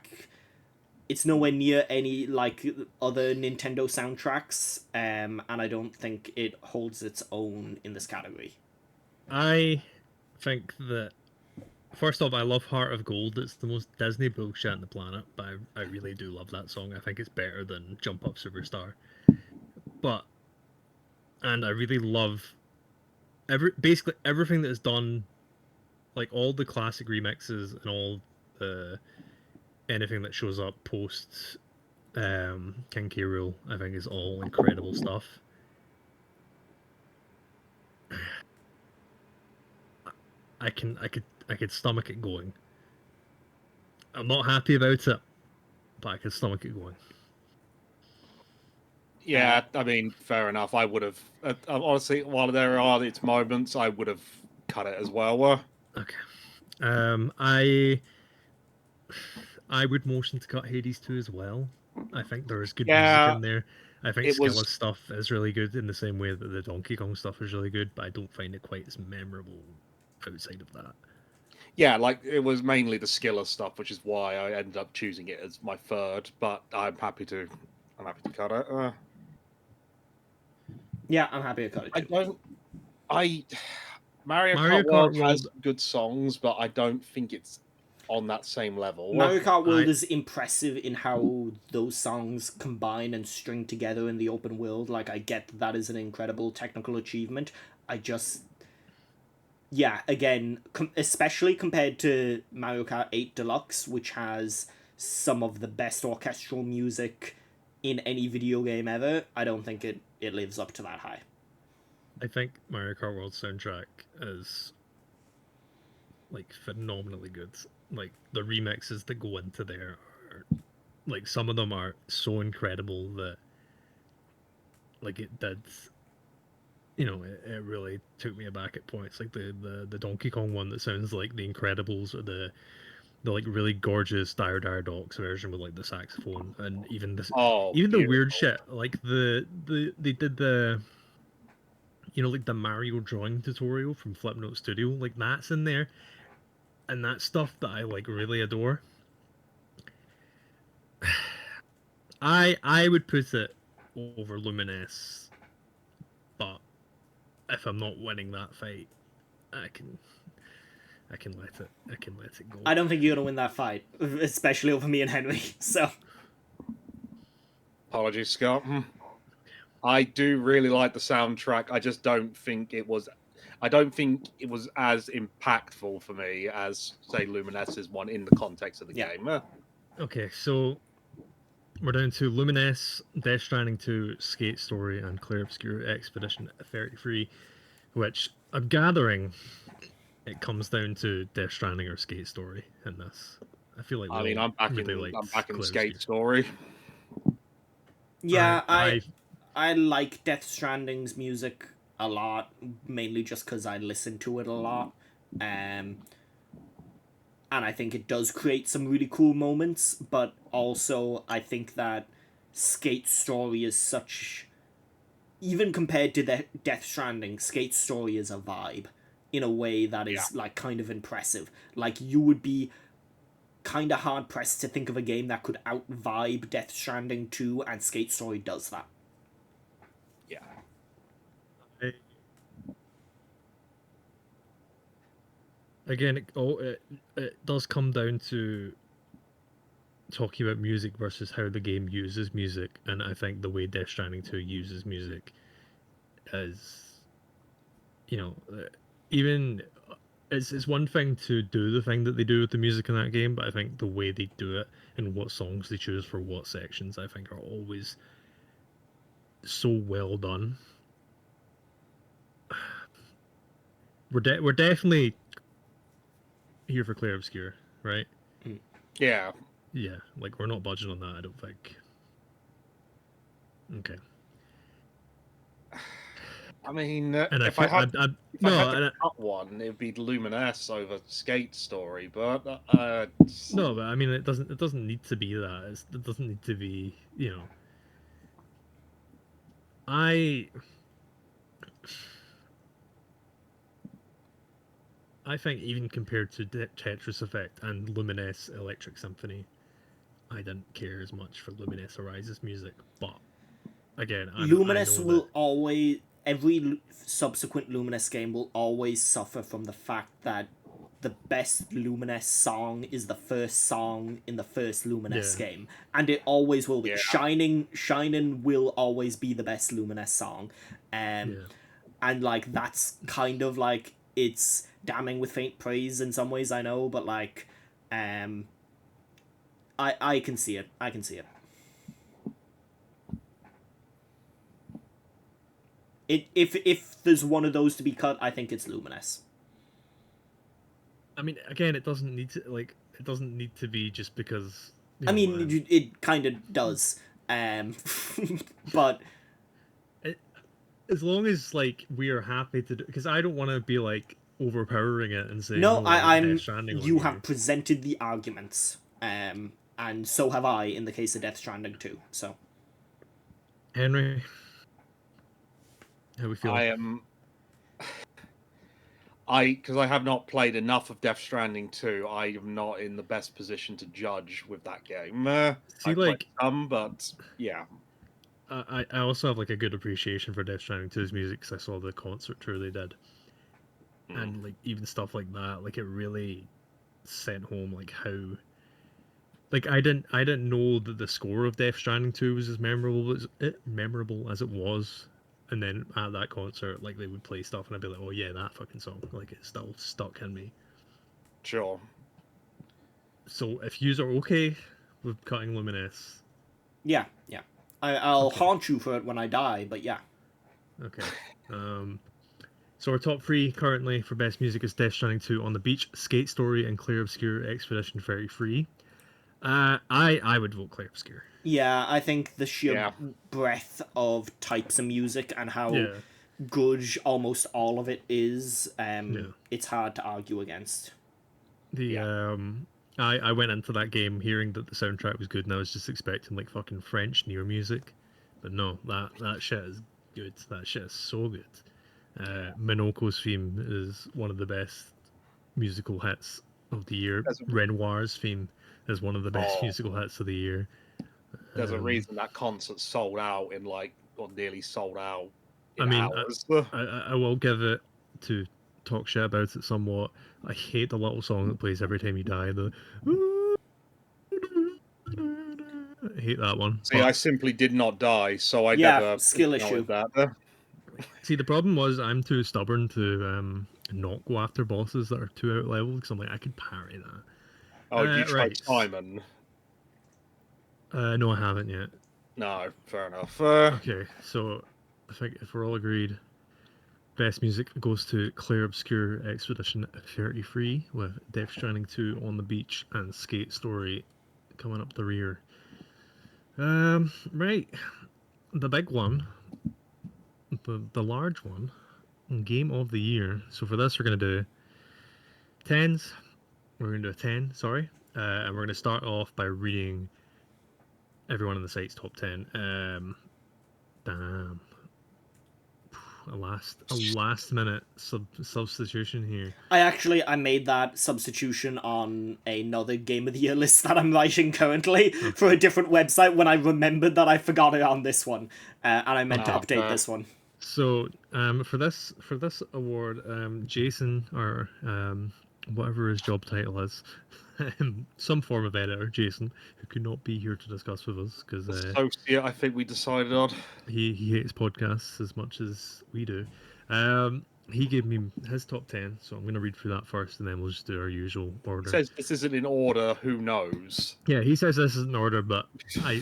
it's nowhere near any like other Nintendo soundtracks, and I don't think it holds its own in this category. I think that, first off, I love Heart of Gold. It's the most Disney bullshit on the planet, but I really do love that song. I think it's better than Jump Up Superstar. And I really love basically everything that is done, like all the classic remixes and all the anything that shows up post King K. Rool, I think is all incredible stuff. I could stomach it going. I'm not happy about it, but I could stomach it going. Yeah, I mean, fair enough. I would have honestly, while there are its moments, I would have cut it as well. Okay. I would motion to cut Hades 2 as well. I think there is good music in there. I think Skella's stuff is really good in the same way that the Donkey Kong stuff is really good, but I don't find it quite as memorable outside of that. Yeah, like it was mainly the Skilla stuff, which is why I ended up choosing it as my third. But I'm happy to cut it. Yeah, I'm happy to cut it. Mario Kart World has good songs, but I don't think it's on that same level. Mario Kart World is impressive in how those songs combine and string together in the open world. Like, I get that is an incredible technical achievement. Again, especially compared to Mario Kart 8 Deluxe, which has some of the best orchestral music in any video game ever, I don't think it lives up to that high. I think Mario Kart World soundtrack is like phenomenally good. Like the remixes that go into there are, like, some of them are so incredible that like it did, it really took me aback at points. Like the Donkey Kong one that sounds like The Incredibles, or the like really gorgeous Dire Dire Docks version with like the saxophone, and even the weird shit, like they did the like the Mario drawing tutorial from Flipnote Studio, like that's in there, and that stuff that I like really adore. I would put it over Lumines, but if I'm not winning that fight, I can let it go. I don't think you're gonna win that fight, especially over me and Henry. So, apologies, Scott. I do really like the soundtrack. I just don't think it was. I don't think it was as impactful for me as, say, Luminesce's one in the context of the game. Okay, so we're down to Lumines, Death Stranding 2, Skate Story, and Clair Obscur Expedition 33, which I'm gathering it comes down to Death Stranding or Skate Story in this. I feel like I'm back in Skate Story. Yeah, I like Death Stranding's music a lot, mainly just because I listen to it a lot. And I think it does create some really cool moments, but also I think that Skate Story is such even compared to the Death Stranding, Skate Story is a vibe in a way that is like kind of impressive. Like you would be kind of hard pressed to think of a game that could out vibe Death Stranding 2, and Skate Story does that. Yeah. Again, it does come down to talking about music versus how the game uses music, and I think the way Death Stranding 2 uses music is, even it's one thing to do the thing that they do with the music in that game, but I think the way they do it and what songs they choose for what sections, I think, are always so well done. We're definitely here for Clair Obscur, right? Yeah. Yeah, like we're not budging on that, I don't think. Okay. I mean, And if I had to cut one, it'd be Luminous over Skate Story. But no, but I mean, it doesn't need to be that. It doesn't need to be, I think even compared to Tetris Effect and Luminous Electric Symphony, I didn't care as much for Luminous Arises music. But again, Luminous will always, every subsequent Luminous game will always suffer from the fact that the best Luminous song is the first song in the first Luminous game, and it always will be. Yeah. Shining will always be the best Luminous song, and like that's kind of like it's damning with faint praise in some ways, I know, but like, I can see it. I can see it. If there's one of those to be cut, I think it's Luminous. I mean, again, it doesn't need to be just because. I mean, it kind of does, but as long as like we are happy to do, because I don't want to be like overpowering it and saying no, I'm. You have presented the arguments, and so have I in the case of Death Stranding 2. So, Henry, how we feel? Because I have not played enough of Death Stranding 2, I am not in the best position to judge with that game. See, like some, but yeah. I also have like a good appreciation for Death Stranding 2's music because I saw the concert tour they did, and like even stuff like that, like it really sent home like how. Like I didn't know that the score of Death Stranding 2 was as memorable as it was. And then at that concert, like they would play stuff, and I'd be like, "Oh yeah, that fucking song!" Like it's still stuck in me. Sure. So if yous are okay with cutting Luminous, yeah, I'll haunt you for it when I die. But yeah. Okay. So our top 3 currently for best music is Death Stranding 2, On the Beach, Skate Story, and Clair Obscur Expedition 33. I would vote Clair Obscur. Yeah, I think the sheer breadth of types of music and how good almost all of it is, it's hard to argue against. I went into that game hearing that the soundtrack was good, and I was just expecting like fucking French near music, but no, that shit is good. That shit is so good. Minoko's theme is one of the best musical hits of the year. Renoir's theme is one of the best musical hits of the year. There's a reason that concert sold out in nearly sold out in hours. I will give it to talk shit about it somewhat. I hate the little song that plays every time you die. I hate that one. See, I simply did not die, so I never skill issue. That. See, the problem was I'm too stubborn to not go after bosses that are too out leveled because I'm like I could parry that. Oh, you tried Simon? No, I haven't yet. No, fair enough. Okay, so I think if we're all agreed, best music goes to Clair Obscur Expedition 33 with Death Stranding 2, On the Beach, and Skate Story coming up the rear. Right, the big one, the large one, Game of the Year. So for this, we're gonna do 10s. We're gonna do a 10. Sorry, and we're gonna start off by reading everyone on the site's top 10. Damn. a last minute substitution here. I made that substitution on another Game of the Year list that I'm writing currently for a different website when I remembered that I forgot it on this one, and I meant to update this one. So for this award, Jason, or whatever his job title is, some form of editor, Jason, who could not be here to discuss with us because associate, I think we decided on. he hates podcasts as much as we do. He gave me his top 10, so I'm going to read through that first, and then we'll just do our usual order. It says this isn't in order. Who knows? Yeah, he says this isn't in order, but I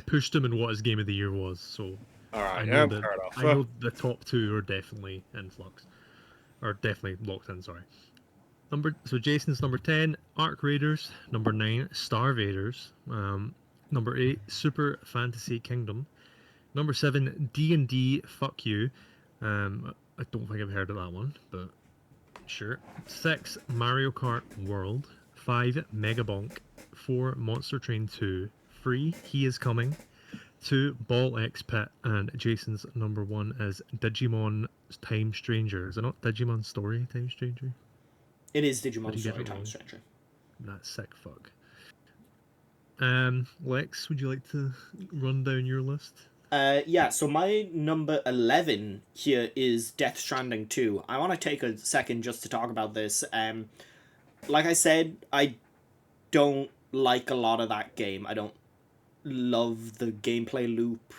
pushed him in what his game of the year was, so All right, I yeah, know, fair enough. I know the top two are definitely in flux, or definitely locked in. Sorry. So Jason's number 10, Arc Raiders. Number 9, Star Vaders. Number 8, Super Fantasy Kingdom. Number 7, D&D Fuck You. I don't think I've heard of that one, but sure. 6, Mario Kart World. 5, Megabonk. 4, Monster Train 2. 3, He Is Coming. 2, Ball X Pit. And Jason's number 1 is Digimon Time Stranger. Is it not Digimon Story Time Stranger? It is Digimon Story Time Stranger. That's sick fuck. Lex, would you like to run down your list? Yeah, so my number 11 here is Death Stranding 2. I want to take a second just to talk about this. Like I said, I don't like a lot of that game. I don't love the gameplay loop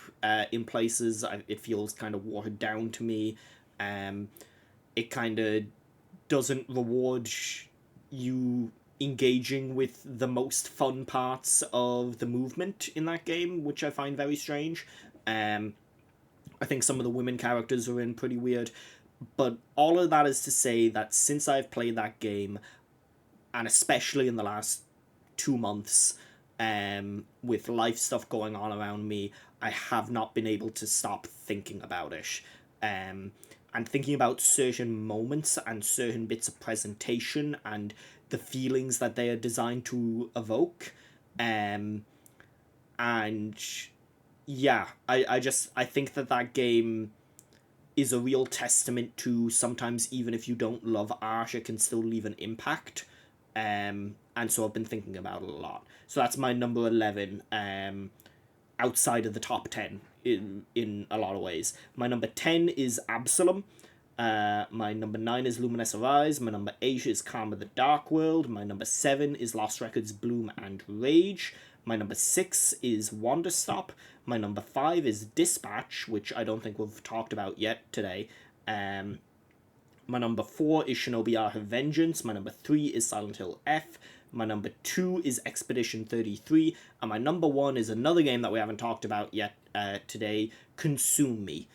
in places. It feels kind of watered down to me. It kind of doesn't reward you engaging with the most fun parts of the movement in that game, which I find very strange. I think some of the women characters are in pretty weird, but all of that is to say that since I've played that game, and especially in the last 2 months, with life stuff going on around me, I have not been able to stop thinking about it. And thinking about certain moments and certain bits of presentation and the feelings that they are designed to evoke. And yeah, I think that game is a real testament to sometimes even if you don't love art, it can still leave an impact. And so I've been thinking about it a lot. So that's my number 11, outside of the top 10 in a lot of ways. My number 10 is Absalom. My number 9 is Luminous Arise. My number 8 is Karma the Dark World. My number 7 is Lost Records Bloom and Rage. My number 6 is Wanderstop. My number 5 is Dispatch, which I don't think we've talked about yet today. My number 4 is Shinobi Art of Vengeance. My number 3 is Silent Hill F. My number 2 is Expedition 33. And my number 1 is another game that we haven't talked about yet today, Consume Me,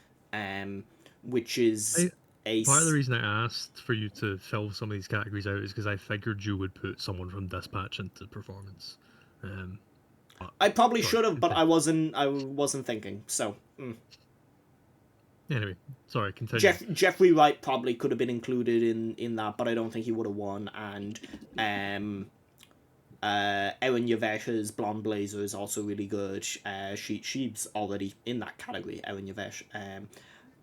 which is part of the reason I asked for you to fill some of these categories out is because I figured you would put someone from Dispatch into performance. I probably should have, but I wasn't thinking. So anyway, sorry. Continue. Jeffrey Wright probably could have been included in that, but I don't think he would have won. And Erin Yavesh's Blonde Blazer is also really good. She's already in that category. Erin Yavesh.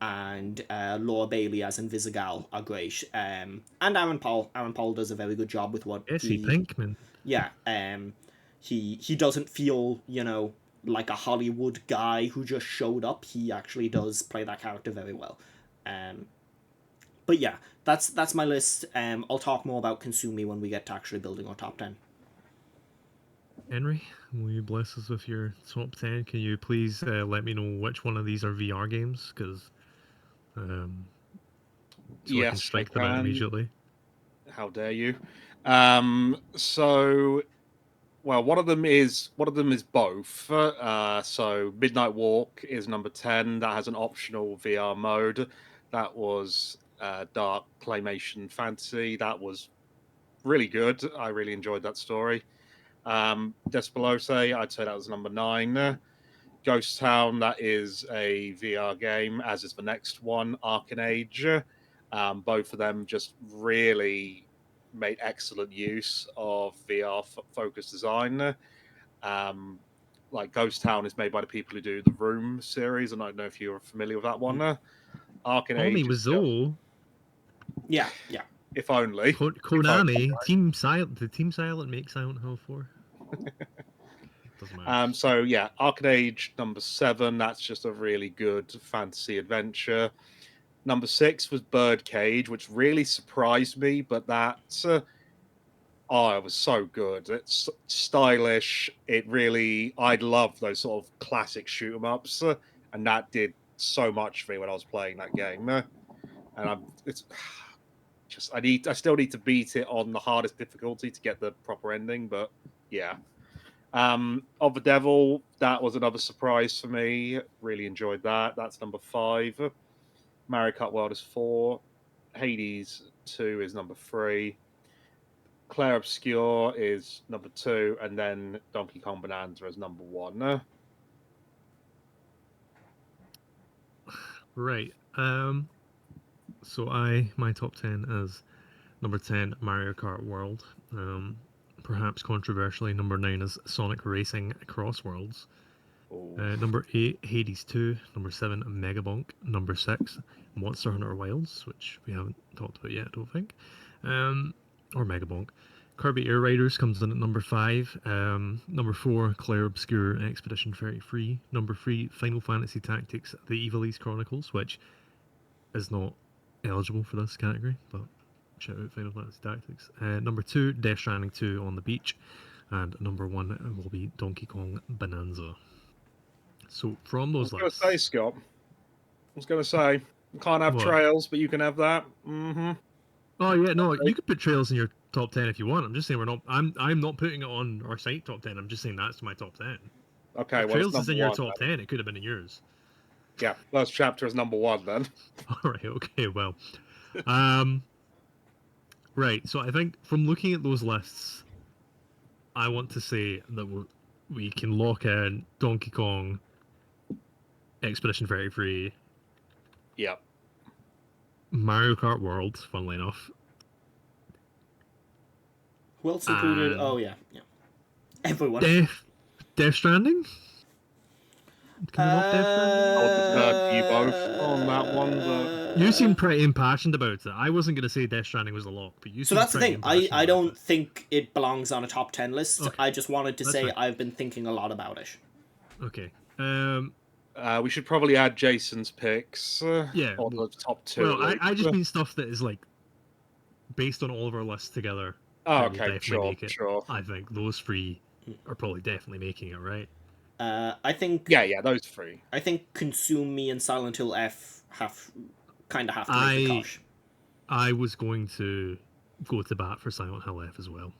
And Laura Bailey as Invisigal are great. And Aaron Paul. Aaron Paul does a very good job with what Jesse Pinkman. Yeah. He doesn't feel, like a Hollywood guy who just showed up. He actually does play that character very well. But yeah, that's my list. I'll talk more about Consume Me when we get to actually building our top 10. Henry, will you bless us with your top 10? Can you please let me know which one of these are VR games? Because so yes, I can strike them out immediately. How dare you? Well, one of them is both. So Midnight Walk is number 10. That has an optional VR mode. That was dark claymation fantasy. That was really good. I really enjoyed that story. Despelose, I'd say that was number 9. Ghost Town, that is a VR game, as is the next one, Arcanage. Both of them just really made excellent use of VR focused design. Like Ghost Town is made by the people who do the Room series, and I don't know if you're familiar with that one. Arcane Tommy Age is just, Wiseau, Yeah, yeah. if only. Konami, the Team Silent make Silent Hill 4. Doesn't matter. So yeah, Arcane Age number 7. That's just a really good fantasy adventure. Number 6 was Birdcage, which really surprised me, but that's oh, it was so good. It's stylish. I love those sort of classic shoot 'em ups, and that did so much for me when I was playing that game. It's just I still need to beat it on the hardest difficulty to get the proper ending, but yeah. Of the Devil, that was another surprise for me. Really enjoyed that. That's number 5. Mario Kart World is 4. Hades 2 is number 3. Claire Obscure is number 2, and then Donkey Kong Bonanza is number 1. Right. So my top 10 is number 10 Mario Kart World. Perhaps controversially, number 9 is Sonic Racing Cross Worlds. Number 8 Hades 2. Number 7 Megabonk. Number 6 Monster Hunter Wilds, which we haven't talked about yet, I don't think. Or Megabonk. Kirby Air Riders comes in at number 5. Number 4 Claire Obscure Expedition 33. Number 3 Final Fantasy Tactics: The Ivalice Chronicles, which is not eligible for this category, but shout out Final Fantasy Tactics. Number 2 Death Stranding 2 on the beach, and number 1 will be Donkey Kong Bonanza. So from those I was going to say, lists, Scott. I was going to say, you can't have What? Trails, but you can have that. Mm-hmm. oh yeah, no, you could put Trails in your top 10 if you want. I'm just saying we're not. I'm not putting it on our site top 10. I'm just saying that's my top 10. Okay, If well, Trails it's is in number your 1. top 10, it could have been in yours. Yeah, first chapter is number 1 then. All right, okay, well, right. So I think from looking at those lists, I want to say that we can lock in Donkey Kong, Expedition 33, Yeah. Mario Kart World, funnily enough. Who else included? And Oh yeah, yeah. Everyone. Death Stranding? Can we lock Death Stranding? I would defer to you both on that one, but You seem pretty impassioned about it. I wasn't going to say Death Stranding was a lock, but you So seem that's the pretty thing. impassioned I about don't it. think it belongs on a top 10 list. Okay. I just wanted to That's say fine. I've been thinking a lot about it. Okay. we should probably add Jason's picks Yeah, on the top 2. Well, at I least. just mean stuff that is like based on all of our lists together. Oh, that will okay, definitely make it. sure. I think those 3 are probably definitely making it, right? I think. Yeah, those 3. I think Consume Me and Silent Hill F have to make the cut. I was going to go to bat for Silent Hill F as well.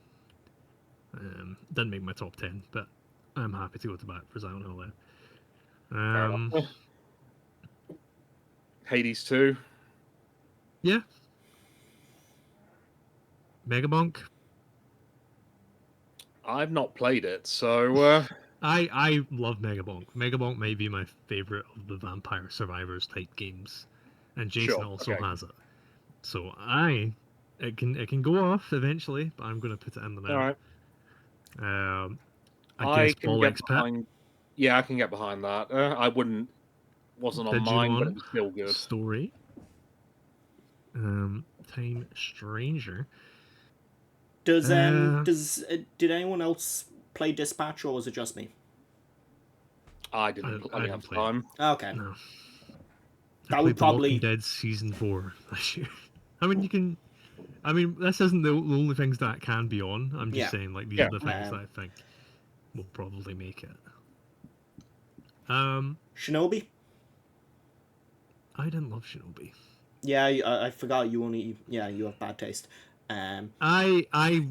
Didn't make my top 10, but I'm happy to go to bat for Silent Hill F. Fair enough. Hades 2. Yeah. Megabonk. I've not played it, so I love Megabonk. Megabonk may be my favorite of the Vampire Survivors type games, and Jason Sure, also okay. has it. So it can go off eventually, but I'm going to put it in the now. all right. I guess can Ball get X Pit. behind. Yeah, I can get behind that. I wasn't on mine, but it was still good. Story. Time Stranger. Did anyone else play Dispatch, or was it just me? I didn't have play time. Okay. No. That I would played The Walking probably. Dead season 4 this year. I mean, you can. I mean, this isn't the only things that can be on. I'm just Yeah. saying, like, these Yeah. are the things that I think will probably make it. Shinobi? I didn't love Shinobi. Yeah, I forgot you only. Yeah, you have bad taste. I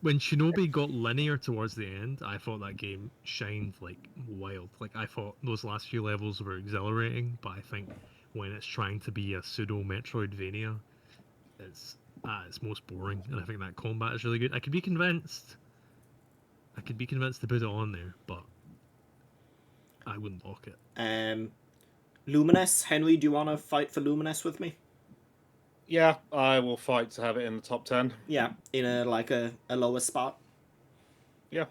when Shinobi got linear towards the end, I thought that game shined like wild. Like I thought those last few levels were exhilarating, but I think when it's trying to be a pseudo Metroidvania, it's most boring. And I think that combat is really good. I could be convinced to put it on there, but I wouldn't lock it. Luminous, Henry, do you want to fight for Luminous with me? Yeah, I will fight to have it in the top 10. Yeah, in a lower spot. Yeah.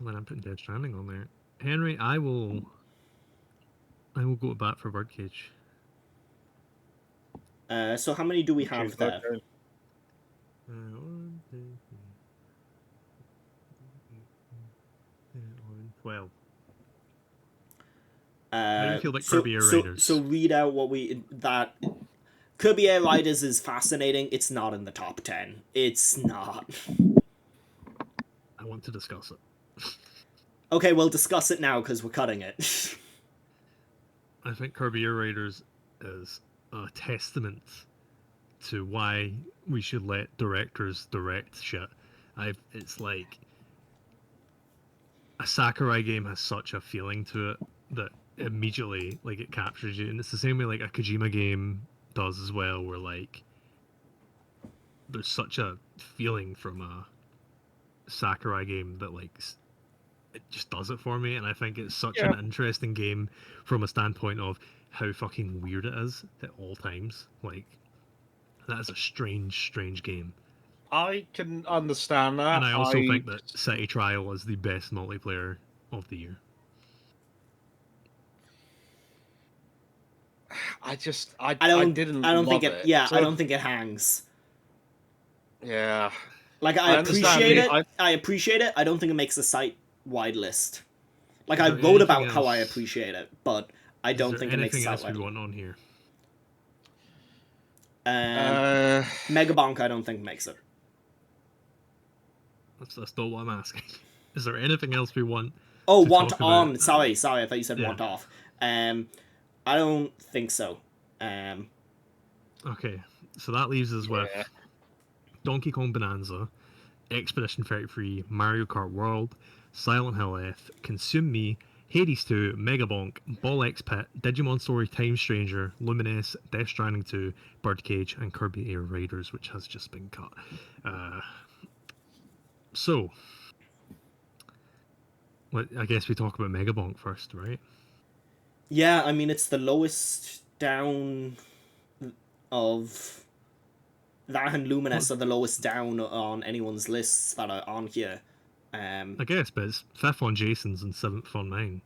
When I'm putting Dead Stranding on there, Henry, I will go to bat for Birdcage. So how many do we have Choose there? logo. 1, 2, 3, 12. How do you feel about Kirby Air Raiders? So read out what that Kirby Air Riders is fascinating. It's not in the top 10. It's not. I want to discuss it. Okay, we'll discuss it now because we're cutting it. I think Kirby Air Raiders is a testament to why we should let directors direct shit. It's like a Sakurai game has such a feeling to it that immediately like it captures you, and it's the same way like a Kojima game does as well, where like there's such a feeling from a Sakurai game that like it just does it for me, and I think it's such an interesting game from a standpoint of how fucking weird it is at all times. Like that is a strange game. I can understand that. And I also think that City Trial is the best multiplayer of the year. I don't didn't I don't love think it. Yeah, I don't think it hangs. Yeah. Like I understand appreciate the- it. I appreciate it. I don't think it makes a site-wide list. Like Is I there wrote about anything how I else- appreciate it, but I Is don't there think it makes a anything else site-wide we list. want on here? Megabonk, I don't think makes it. That's not what I'm asking. Is there anything else we want? Oh, to want talk on. about? Sorry. I thought you said Yeah. want off. I don't think so. Okay, so that leaves us with Yeah. Donkey Kong Bonanza, Expedition 33, Mario Kart World, Silent Hill F, Consume Me, Hades 2, Megabonk, Ball X Pit, Digimon Story Time Stranger, Lumines, Death Stranding 2, Birdcage, and Kirby Air Raiders, which has just been cut. So, I guess we talk about Megabonk first, right? Yeah, I mean it's the lowest down of that, and Luminous are the lowest down on anyone's lists that are on here. I guess, but it's 5th on Jason's and 7th on mine.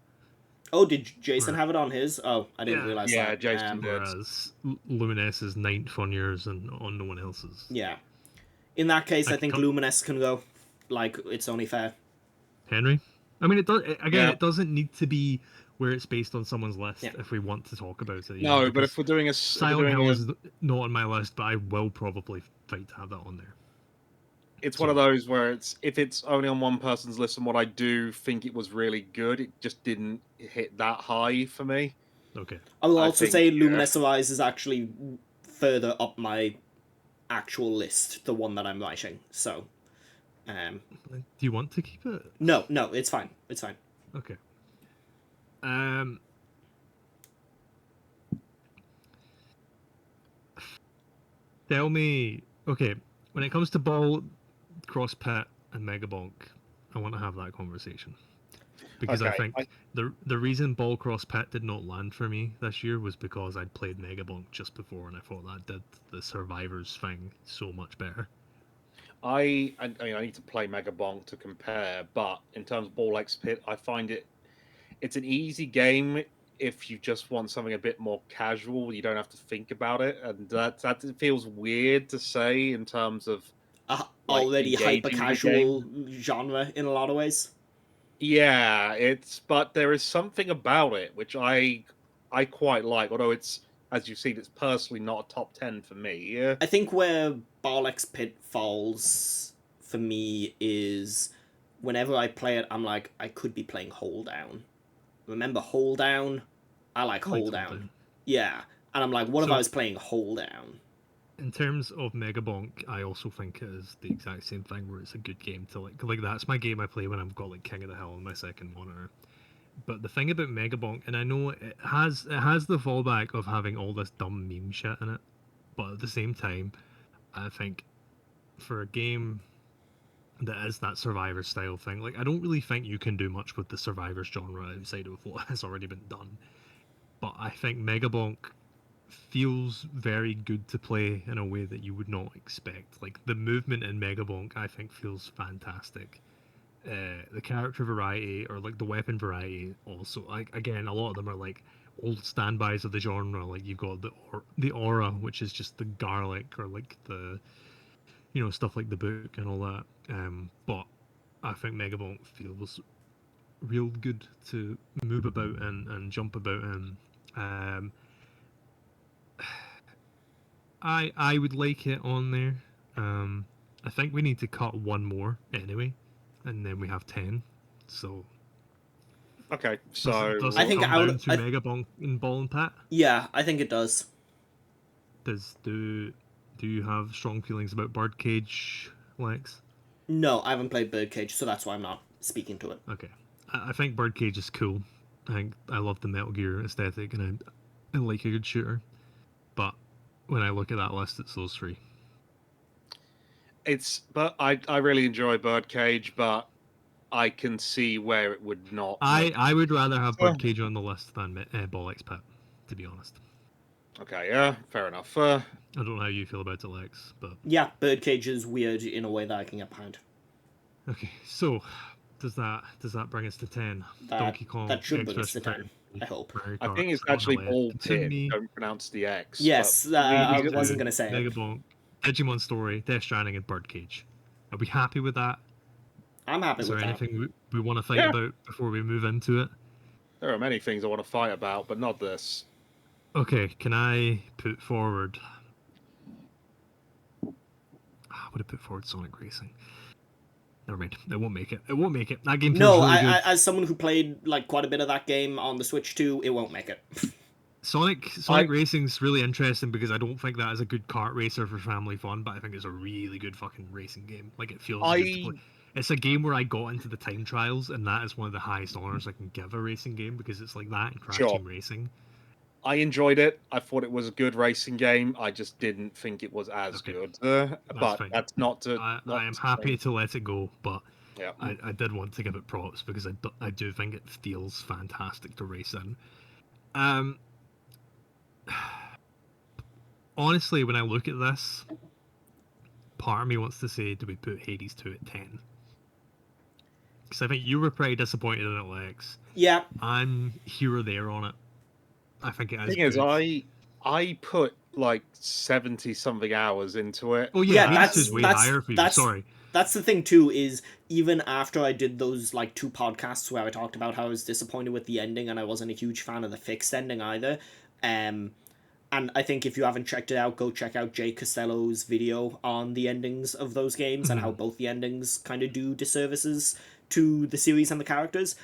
Oh, did Jason Right. have it on his? Oh, I didn't Yeah. realize Yeah, that. Jason did. Whereas Lumines is 9th on yours and on no one else's. Yeah. In that case, I I think cut- Luminous can go. Like, it's only fair. Henry? I mean, it does. Again, Yeah. it doesn't need to be where it's based on someone's list Yeah. if we want to talk about it. you No, know, but because if we're doing a Silent Hill is not on my list, but I will probably fight to have that on there. it's one of those where if it's only on one person's list, and what I do think it was really good, it just didn't hit that high for me. Okay. I will I also think, say Luminous Arise is actually further up my actual list, the one that I'm writing. So, Do you want to keep it? no, it's fine. It's fine. Okay. Tell me. Okay, when it comes to Ball, Cross Pit, and Megabonk, I want to have that conversation. Because I Okay, think the reason Ball Cross Pit did not land for me this year was because I'd played Megabonk just before, and I thought that did the Survivors thing so much better. I mean, I need to play Megabonk to compare, but in terms of Ball X Pit, I find it's an easy game if you just want something a bit more casual. You don't have to think about it, and that feels weird to say in terms of like, Already engaging hyper the casual genre in a lot of ways. Yeah, but there is something about it which I quite like, although it's, as you've seen, it's personally not a top 10 for me. I think where Barlex Pit falls for me is whenever I play it, I'm like, I could be playing Hold Down. Remember Hold Down? I like Hold Down. Yeah. And I'm like, what if So- I was playing Hold Down? In terms of Megabonk, I also think it is the exact same thing where it's a good game to like that's my game I play when I've got like King of the Hill on my second monitor. But the thing about Megabonk, and I know it has the fallback of having all this dumb meme shit in it, but at the same time, I think for a game that is that Survivor style thing, like I don't really think you can do much with the Survivors genre outside of what has already been done. But I think Megabonk feels very good to play in a way that you would not expect. Like the movement in Megabonk, I think feels fantastic. The character variety or like the weapon variety also, like again, a lot of them are like old standbys of the genre. Like you've got the aura, which is just the garlic, or like the stuff like the book and all that. But I think Megabonk feels real good to move about and jump about in. I would like it on there. I think we need to cut one more anyway, and then we have 10. So Okay, does so it, does I it think come out down of- to I- Megabonk and Ball and Pat? Yeah, I think it does. Do you have strong feelings about Birdcage, Lex? No, I haven't played Birdcage, so that's why I'm not speaking to it. Okay, I think Birdcage is cool. I love the Metal Gear aesthetic, and I like a good shooter. But when I look at that list, it's those three. but I really enjoy Birdcage, but I can see where it would not. I would rather have Sure. Birdcage on the list than Bollocks Pit, to be honest. Okay, yeah, fair enough. I don't know how you feel about it, Lex, but Yeah, Birdcage is weird in a way that I can get behind. okay. So does that bring us to 10? Donkey Kong. That should bring us Extra to 10, Time, I hope. Mario I Kart, think it's on the actually left. Ball Pit. Continue, Don't pronounce the X. Yes, but I we- wasn't going to say it. Megabonk, Digimon Story, Death Stranding, and Birdcage. Are we happy with that? I'm happy Is there with that. anything we want to fight Yeah. about before we move into it? There are many things I want to fight about, but not this. Okay, can I put forward? I would have put forward Sonic Racing. Never mind. It won't make it. It won't make it. That game feels No, really good. as someone who played like quite a bit of that game on the Switch too, it won't make it. Sonic Racing's really interesting because I don't think that is a good kart racer for family fun, but I think it's a really good fucking racing game. Like it feels good to play. It's a game where I got into the time trials, and that is one of the highest honors I can give a racing game because it's like that and Crash Sure. Team Racing. I enjoyed it. I thought it was a good racing game. I just didn't think it was as Okay. good. But fine. that's not to. I not am to happy say- to let it go, but Yeah. I did want to give it props because I do think it feels fantastic to race in. Honestly, when I look at this, part of me wants to say, do we put Hades 2 at 10? Because I think you were pretty disappointed in it, Lex. Yeah, I'm here or there on it. I think it is. The thing is, good. I put like 70 something hours into it. Oh yeah, Yeah, Hades 2 is way higher for you. Sorry. that's the thing too, is even after I did those like 2 podcasts where I talked about how I was disappointed with the ending and I wasn't a huge fan of the fixed ending either. And I think if you haven't checked it out, go check out Jay Costello's video on the endings of those games and how both the endings kind of do disservices to the series and the characters.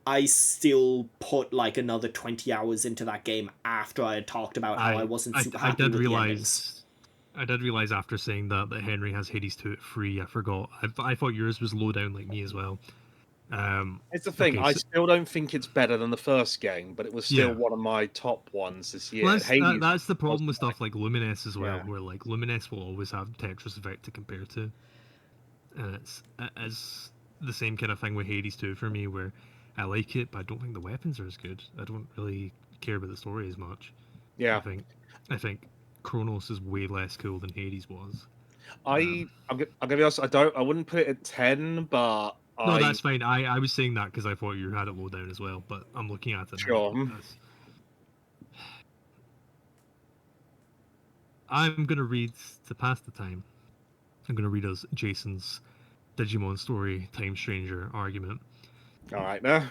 I still put like another 20 hours into that game after I had talked about how I wasn't super happy with the endings. I did realize after saying that Henry has Hades 2 at free. I forgot. I thought yours was low down like me as well. It's the thing. okay, I so- still don't think it's better than the first game, but it was still Yeah. one of my top ones this year. Well, Hades that's the problem was with stuff like Lumines as well, Yeah. where like Lumines will always have Tetris Effect to compare to, and it's the same kind of thing with Hades 2 for me, where I like it, but I don't think the weapons are as good. I don't really care about the story as much. Yeah, I think Chronos is way less cool than Hades was. I'm gonna be honest. I wouldn't put it at 10, but No, that's fine. I was saying that because I thought you had it low down as well, but I'm looking at it Sure. now. I'm gonna read to pass the time. I'm gonna read us Jason's Digimon Story Time Stranger argument. all right now.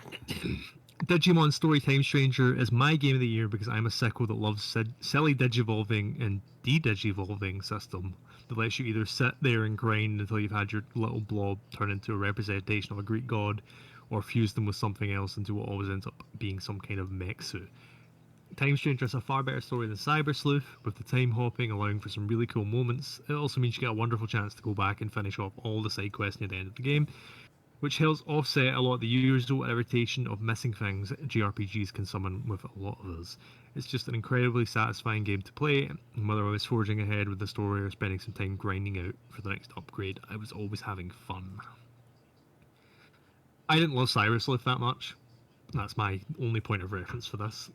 Digimon Story Time Stranger is my game of the year because I'm a sicko that loves silly digivolving and de-digivolving system that lets you either sit there and grind until you've had your little blob turn into a representation of a Greek god, or fuse them with something else into what always ends up being some kind of mech suit. Time Stranger is a far better story than Cyber Sleuth, with the time hopping allowing for some really cool moments. It also means you get a wonderful chance to go back and finish off all the side quests near the end of the game, which helps offset a lot of the usual irritation of missing things JRPGs can summon with a lot of us. It's just an incredibly satisfying game to play, and whether I was forging ahead with the story or spending some time grinding out for the next upgrade, I was always having fun. I didn't love Cyber Sleuth that much. That's my only point of reference for this.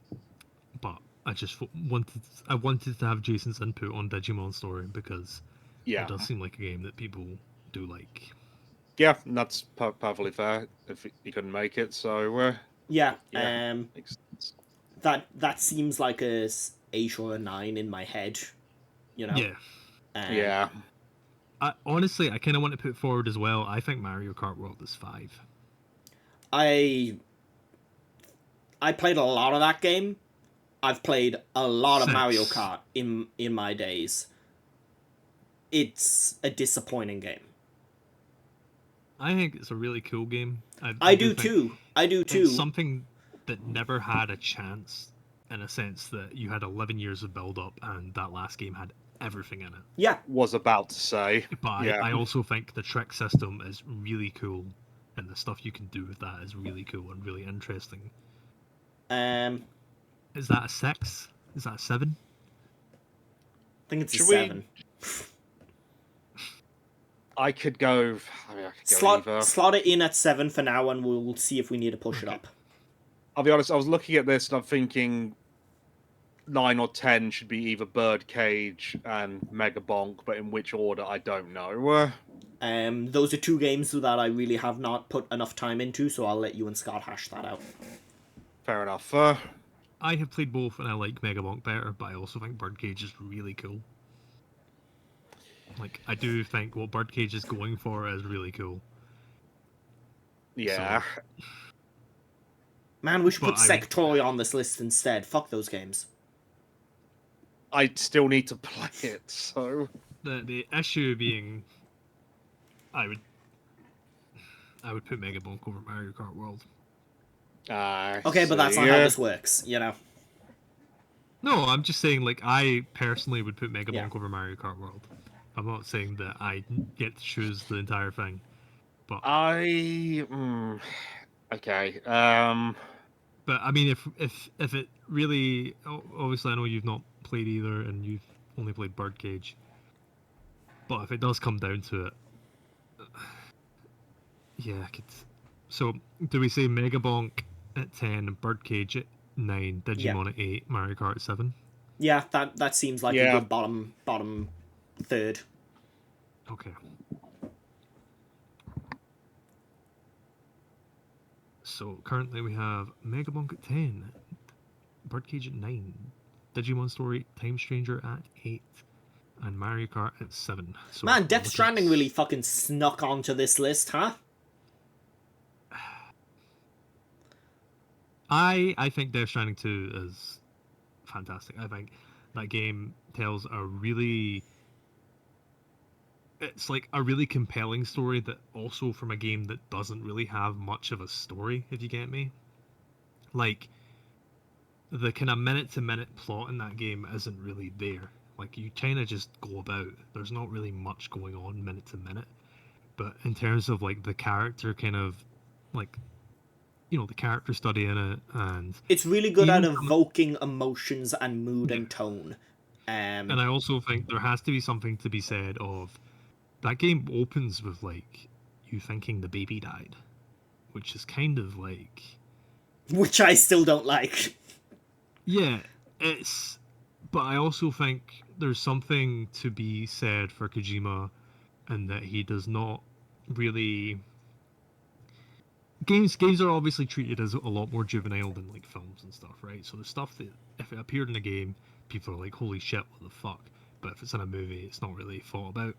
But I just wanted to have Jason's input on Digimon Story because Yeah, it does seem like a game that people do like. yeah, that's perfectly fair. If he couldn't make it, so Yeah, Yeah. makes sense. that seems like a 8 or a 9 in my head, you know. Yeah. Yeah. Honestly, I kind of want to put forward as well. I think Mario Kart World is 5. I played a lot of that game. I've played a lot of 6. Mario Kart in my days. It's a disappointing game. I think it's a really cool game. I do think too. It's something that never had a chance, in a sense that you had 11 years of build up and that last game had everything in it. Yeah. Was about to say. But Yeah. I also think the trick system is really cool, and the stuff you can do with that is really cool and really interesting. Is that a 6? Is that a 7? I think it's a Should we- 7. I could go. I mean, I could go either. Slot it in at 7 for now, and we'll see if we need to push it Okay. up. I'll be honest. I was looking at this and I'm thinking 9 or 10 should be either Birdcage and Mega Bonk, but in which order I don't know. Those are 2 games that I really have not put enough time into, so I'll let you and Scott hash that out. Fair enough. I have played both and I like Mega Bonk better, but I also think Birdcage is really cool. Like, I do think what Birdcage is going for is really cool. Yeah. Man, we should But put Sectoria on this list instead. Fuck those games. I still need to play it, so. The issue being, I would put Mega Bonk over Mario Kart World. Okay, but that's not how this works, you know. No, I'm just saying, like, I personally would put Mega Yeah. Bonk over Mario Kart World. I'm not saying that I get to choose the entire thing, but Okay. but I mean, if it really, obviously, I know you've not played either, and you've only played Birdcage. But if it does come down to it, yeah, I could. So, do we say Mega Bonk at 10, Birdcage at 9, Digimon at 8, Mario Kart at 7? Yeah, that seems like a Yeah. good bottom third. Okay. So currently we have Mega Bonk at 10, Birdcage at 9, Digimon Story Time Stranger at 8, and Mario Kart at 7. So Man, we're Death looking Stranding at- really fucking snuck onto this list, huh? I think Death Stranding 2 is fantastic. I think that game tells a really... It's like a really compelling story that also from a game that doesn't really have much of a story, if you get me. Like, the kind of minute-to-minute plot in that game isn't really there. Like, you kind of just go about. There's not really much going on minute-to-minute. But in terms of, like, the character kind of, like, you know, the character study in it, and It's really good at Even from- evoking emotions and mood and tone. and I also think there has to be something to be said of that game opens with like you thinking the baby died, which is kind of like Which I still don't like. yeah, it's. But I also think there's something to be said for Kojima, and that he does not really. Games are obviously treated as a lot more juvenile than like films and stuff, right? So the stuff that if it appeared in a game, people are like, "Holy shit, what the fuck?" But if it's in a movie, it's not really thought about.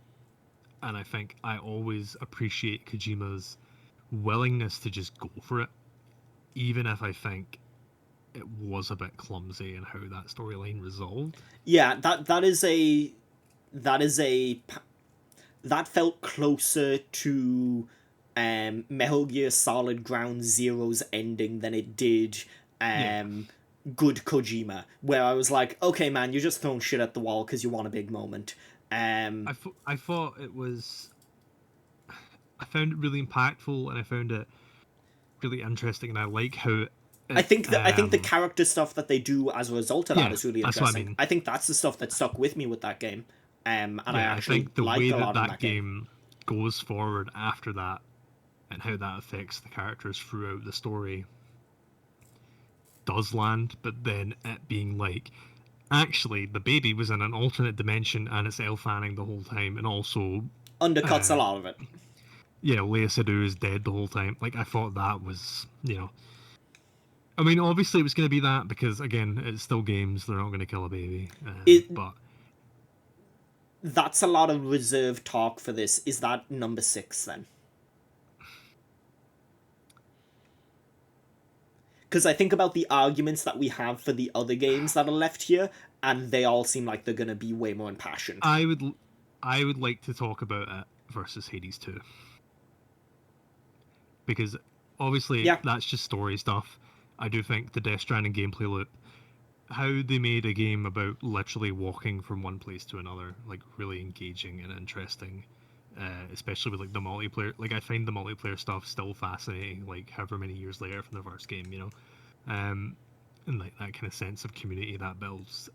And I think I always appreciate Kojima's willingness to just go for it, even if I think it was a bit clumsy in how that storyline resolved. Yeah, that felt closer to Metal Gear Solid Ground Zero's ending than it did good Kojima, where I was like, okay, man, you're just throwing shit at the wall because you want a big moment. I thought it was. I found it really impactful, and I found it really interesting, and I like how. I think the character stuff that they do as a result of that Yeah, is really that's what I interesting. mean. I think that's the stuff that stuck with me with that game. And I actually think the liked way a lot that in that game goes forward after that, and how that affects the characters throughout the story, does land. But then it being like, actually, the baby was in an alternate dimension, and it's Elle Fanning the whole time, and also, undercuts a lot of it. yeah, Leia Sadu is dead the whole time. Like, I thought that was, you know, I mean, obviously it was going to be that because, again, it's still games. They're not going to kill a baby. But That's a lot of reserved talk for this. Is that number 6 then? Because I think about the arguments that we have for the other games that are left here, and they all seem like they're going to be way more impassioned. I would like to talk about it versus Hades 2. Because obviously that's just story stuff. I do think the Death Stranding gameplay loop, how they made a game about literally walking from one place to another, like really engaging and interesting, especially with like the multiplayer. Like I find the multiplayer stuff still fascinating, like however many years later from the first game, you know, and like that kind of sense of community that builds,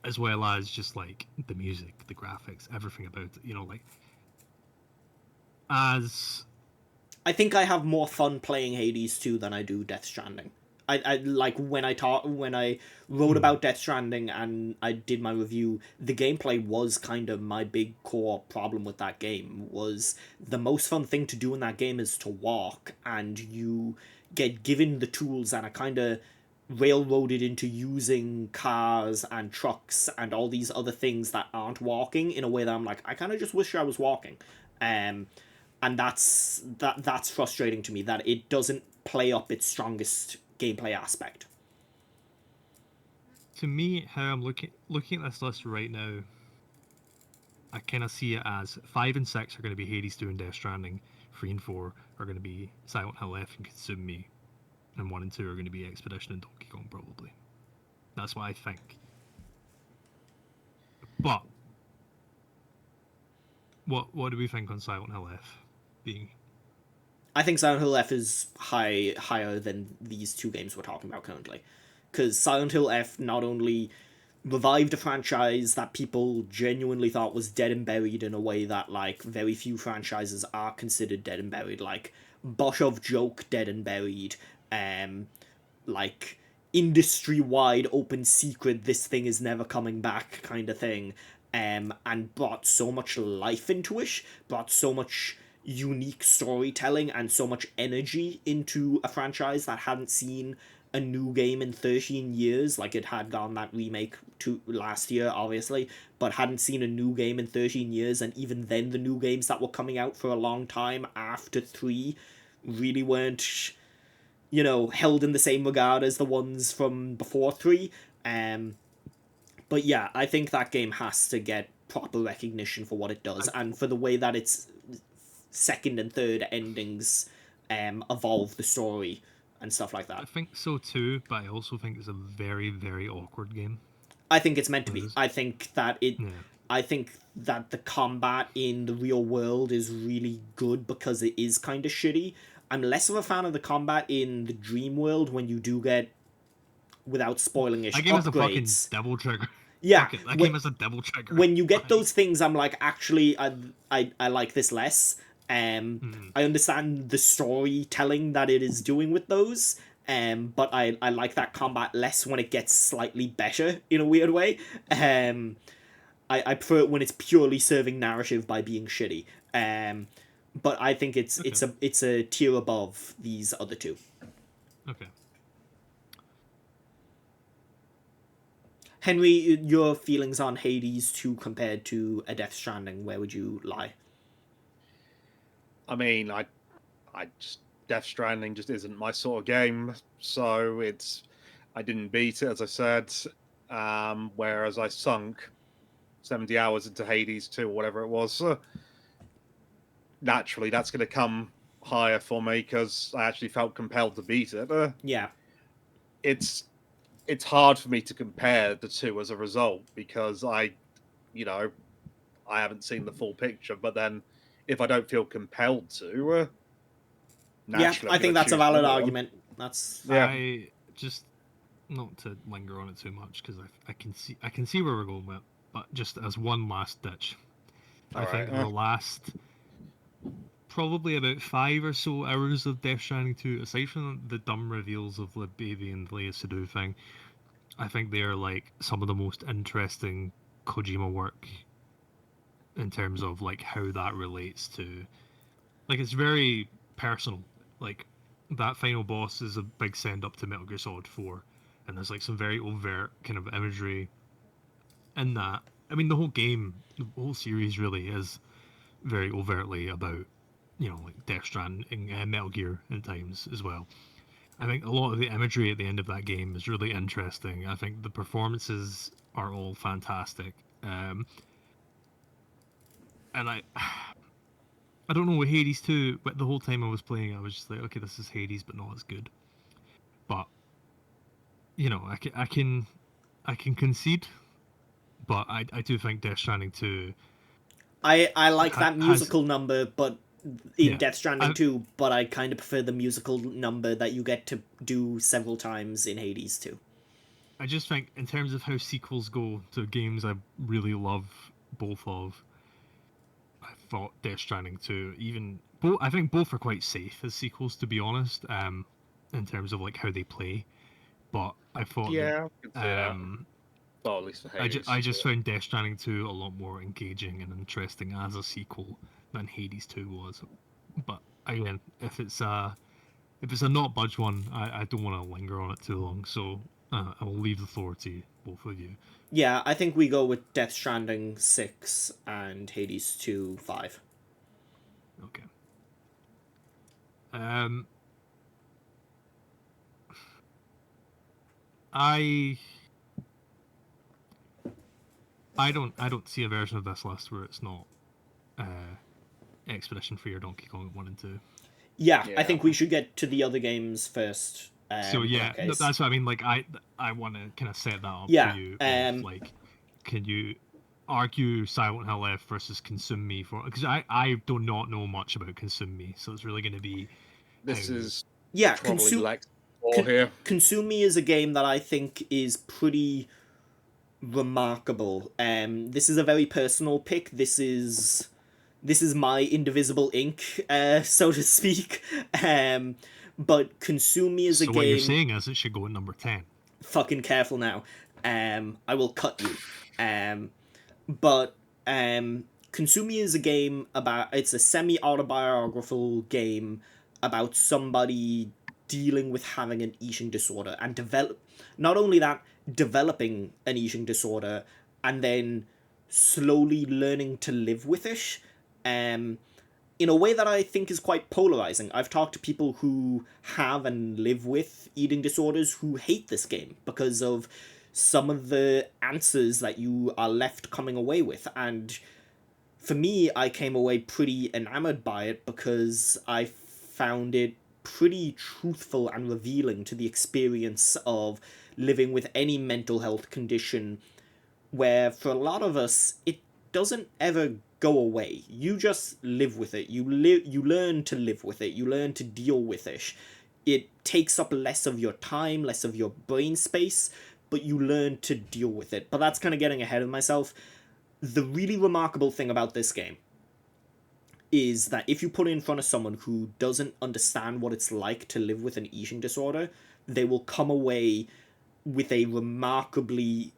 as well as just like the music, the graphics, everything about it, you know, like as. I think I have more fun playing Hades 2 than I do Death Stranding. I like when I wrote about Death Stranding and I did my review, the gameplay was kind of my big core problem with that game. Was the most fun thing to do in that game is to walk, and you get given the tools and are kind of railroaded into using cars and trucks and all these other things that aren't walking in a way that I'm like, I kind of just wish I was walking. And that's frustrating to me, that it doesn't play up its strongest gameplay aspect. To me, how I'm looking at this list right now, I kind of see it as 5 and 6 are going to be Hades 2 and Death Stranding, 3 and 4 are going to be Silent Hill F and Consume Me, and 1 and 2 are going to be Expedition and Donkey Kong, probably. That's what I think. But what do we think on Silent Hill F being? I think Silent Hill F is higher than these two games we're talking about currently. Because Silent Hill F not only revived a franchise that people genuinely thought was dead and buried in a way that, like, very few franchises are considered dead and buried. Like, Boshov Joke, dead and buried. Like, industry-wide open secret, this thing is never coming back kind of thing. And brought so much life into it, brought so much unique storytelling and so much energy into a franchise that hadn't seen a new game in 13 years. Like, it had gotten that remake last year, obviously, but hadn't seen a new game in 13 years, and even then the new games that were coming out for a long time after 3 really weren't, you know, held in the same regard as the ones from before 3. But yeah, I think that game has to get proper recognition for what it does, and for the way that its second and third endings evolve the story and stuff like that. I think so too, but I also think it's a very, very awkward game. I think it's meant to be. I think that I think that the combat in the real world is really good because it is kind of shitty. I'm less of a fan of the combat in the dream world when you do get, without spoiling it, that game upgrades. Is a fucking devil trigger. Yeah, that game is a devil trigger. When you get those things, I'm like, actually, I like this less. I understand the storytelling that it is doing with those, but I like that combat less when it gets slightly better in a weird way. I prefer it when it's purely serving narrative by being shitty. But I think it's a tier above these other two. Okay. Henry, your feelings on Hades 2 compared to a Death Stranding, where would you lie? I mean, I just, Death Stranding just isn't my sort of game, so I didn't beat it, as I said, whereas I sunk 70 hours into Hades 2 or whatever it was. Naturally, that's going to come higher for me because I actually felt compelled to beat it. Yeah. It's hard for me to compare the two as a result because I haven't seen the full picture. But then, if I don't feel compelled to, naturally, I think that's a valid argument. I just, not to linger on it too much because I can see where we're going with it, but just as one last ditch, I think the last probably about 5 or so hours of Death Stranding 2, aside from the dumb reveals of the baby and Leia Sadu thing, I think they are like some of the most interesting Kojima work in terms of like how that relates to, like, it's very personal. Like, that final boss is a big send up to Metal Gear Solid 4, and there's like some very overt kind of imagery in that. I mean, the whole game, the whole series really is very overtly about, like Death Stranding and Metal Gear at times as well. I think a lot of the imagery at the end of that game is really interesting. I think the performances are all fantastic. And I don't know with Hades 2, but the whole time I was playing, I was just like, okay, this is Hades, but not as good. But I can concede, but I do think Death Stranding 2 I like that has musical number, but in yeah. Death Stranding 2, but I kind of prefer the musical number that you get to do several times in Hades 2. I just think in terms of how sequels go to games I really love both of, I thought Death Stranding 2, even both, I think both are quite safe as sequels, to be honest, in terms of like how they play. But I thought Yeah, I can see that that. Well, at least for Hades. I just found Death Stranding 2 a lot more engaging and interesting as a sequel than Hades 2 was. But again, if it's a not budge one, I don't want to linger on it too long. So I will leave the floor to both of you. Yeah, I think we go with Death Stranding 6 and Hades 2 5. Okay. I don't see a version of this list where it's not Expedition for your Donkey Kong 1 and 2. Yeah, I think we should get to the other games first. So yeah, that's what I mean. Like I want to kind of set that up Yeah, for you. Like, can you argue Silent Hill F versus Consume Me for? Because I do not know much about Consume Me, so it's really going to be. This is yeah, probably Consume Me is a game that I think is pretty remarkable. This is a very personal pick. This is my Indivisible Ink, so to speak. But Consume Me is a game. So what you're saying is it should go at number 10. Fucking careful now. I will cut you. But Consume Me is a game about. It's a semi-autobiographical game about somebody dealing with having an eating disorder and not only that, developing an eating disorder and then slowly learning to live with it. In a way that I think is quite polarizing. I've talked to people who have and live with eating disorders who hate this game because of some of the answers that you are left coming away with. And for me, I came away pretty enamored by it because I found it pretty truthful and revealing to the experience of living with any mental health condition, where for a lot of us, it doesn't ever go away. You just live with it. You learn to live with it. You learn to deal with it. It takes up less of your time, less of your brain space, but you learn to deal with it. But that's kind of getting ahead of myself. The really remarkable thing about this game is that if you put it in front of someone who doesn't understand what it's like to live with an eating disorder, they will come away with a remarkably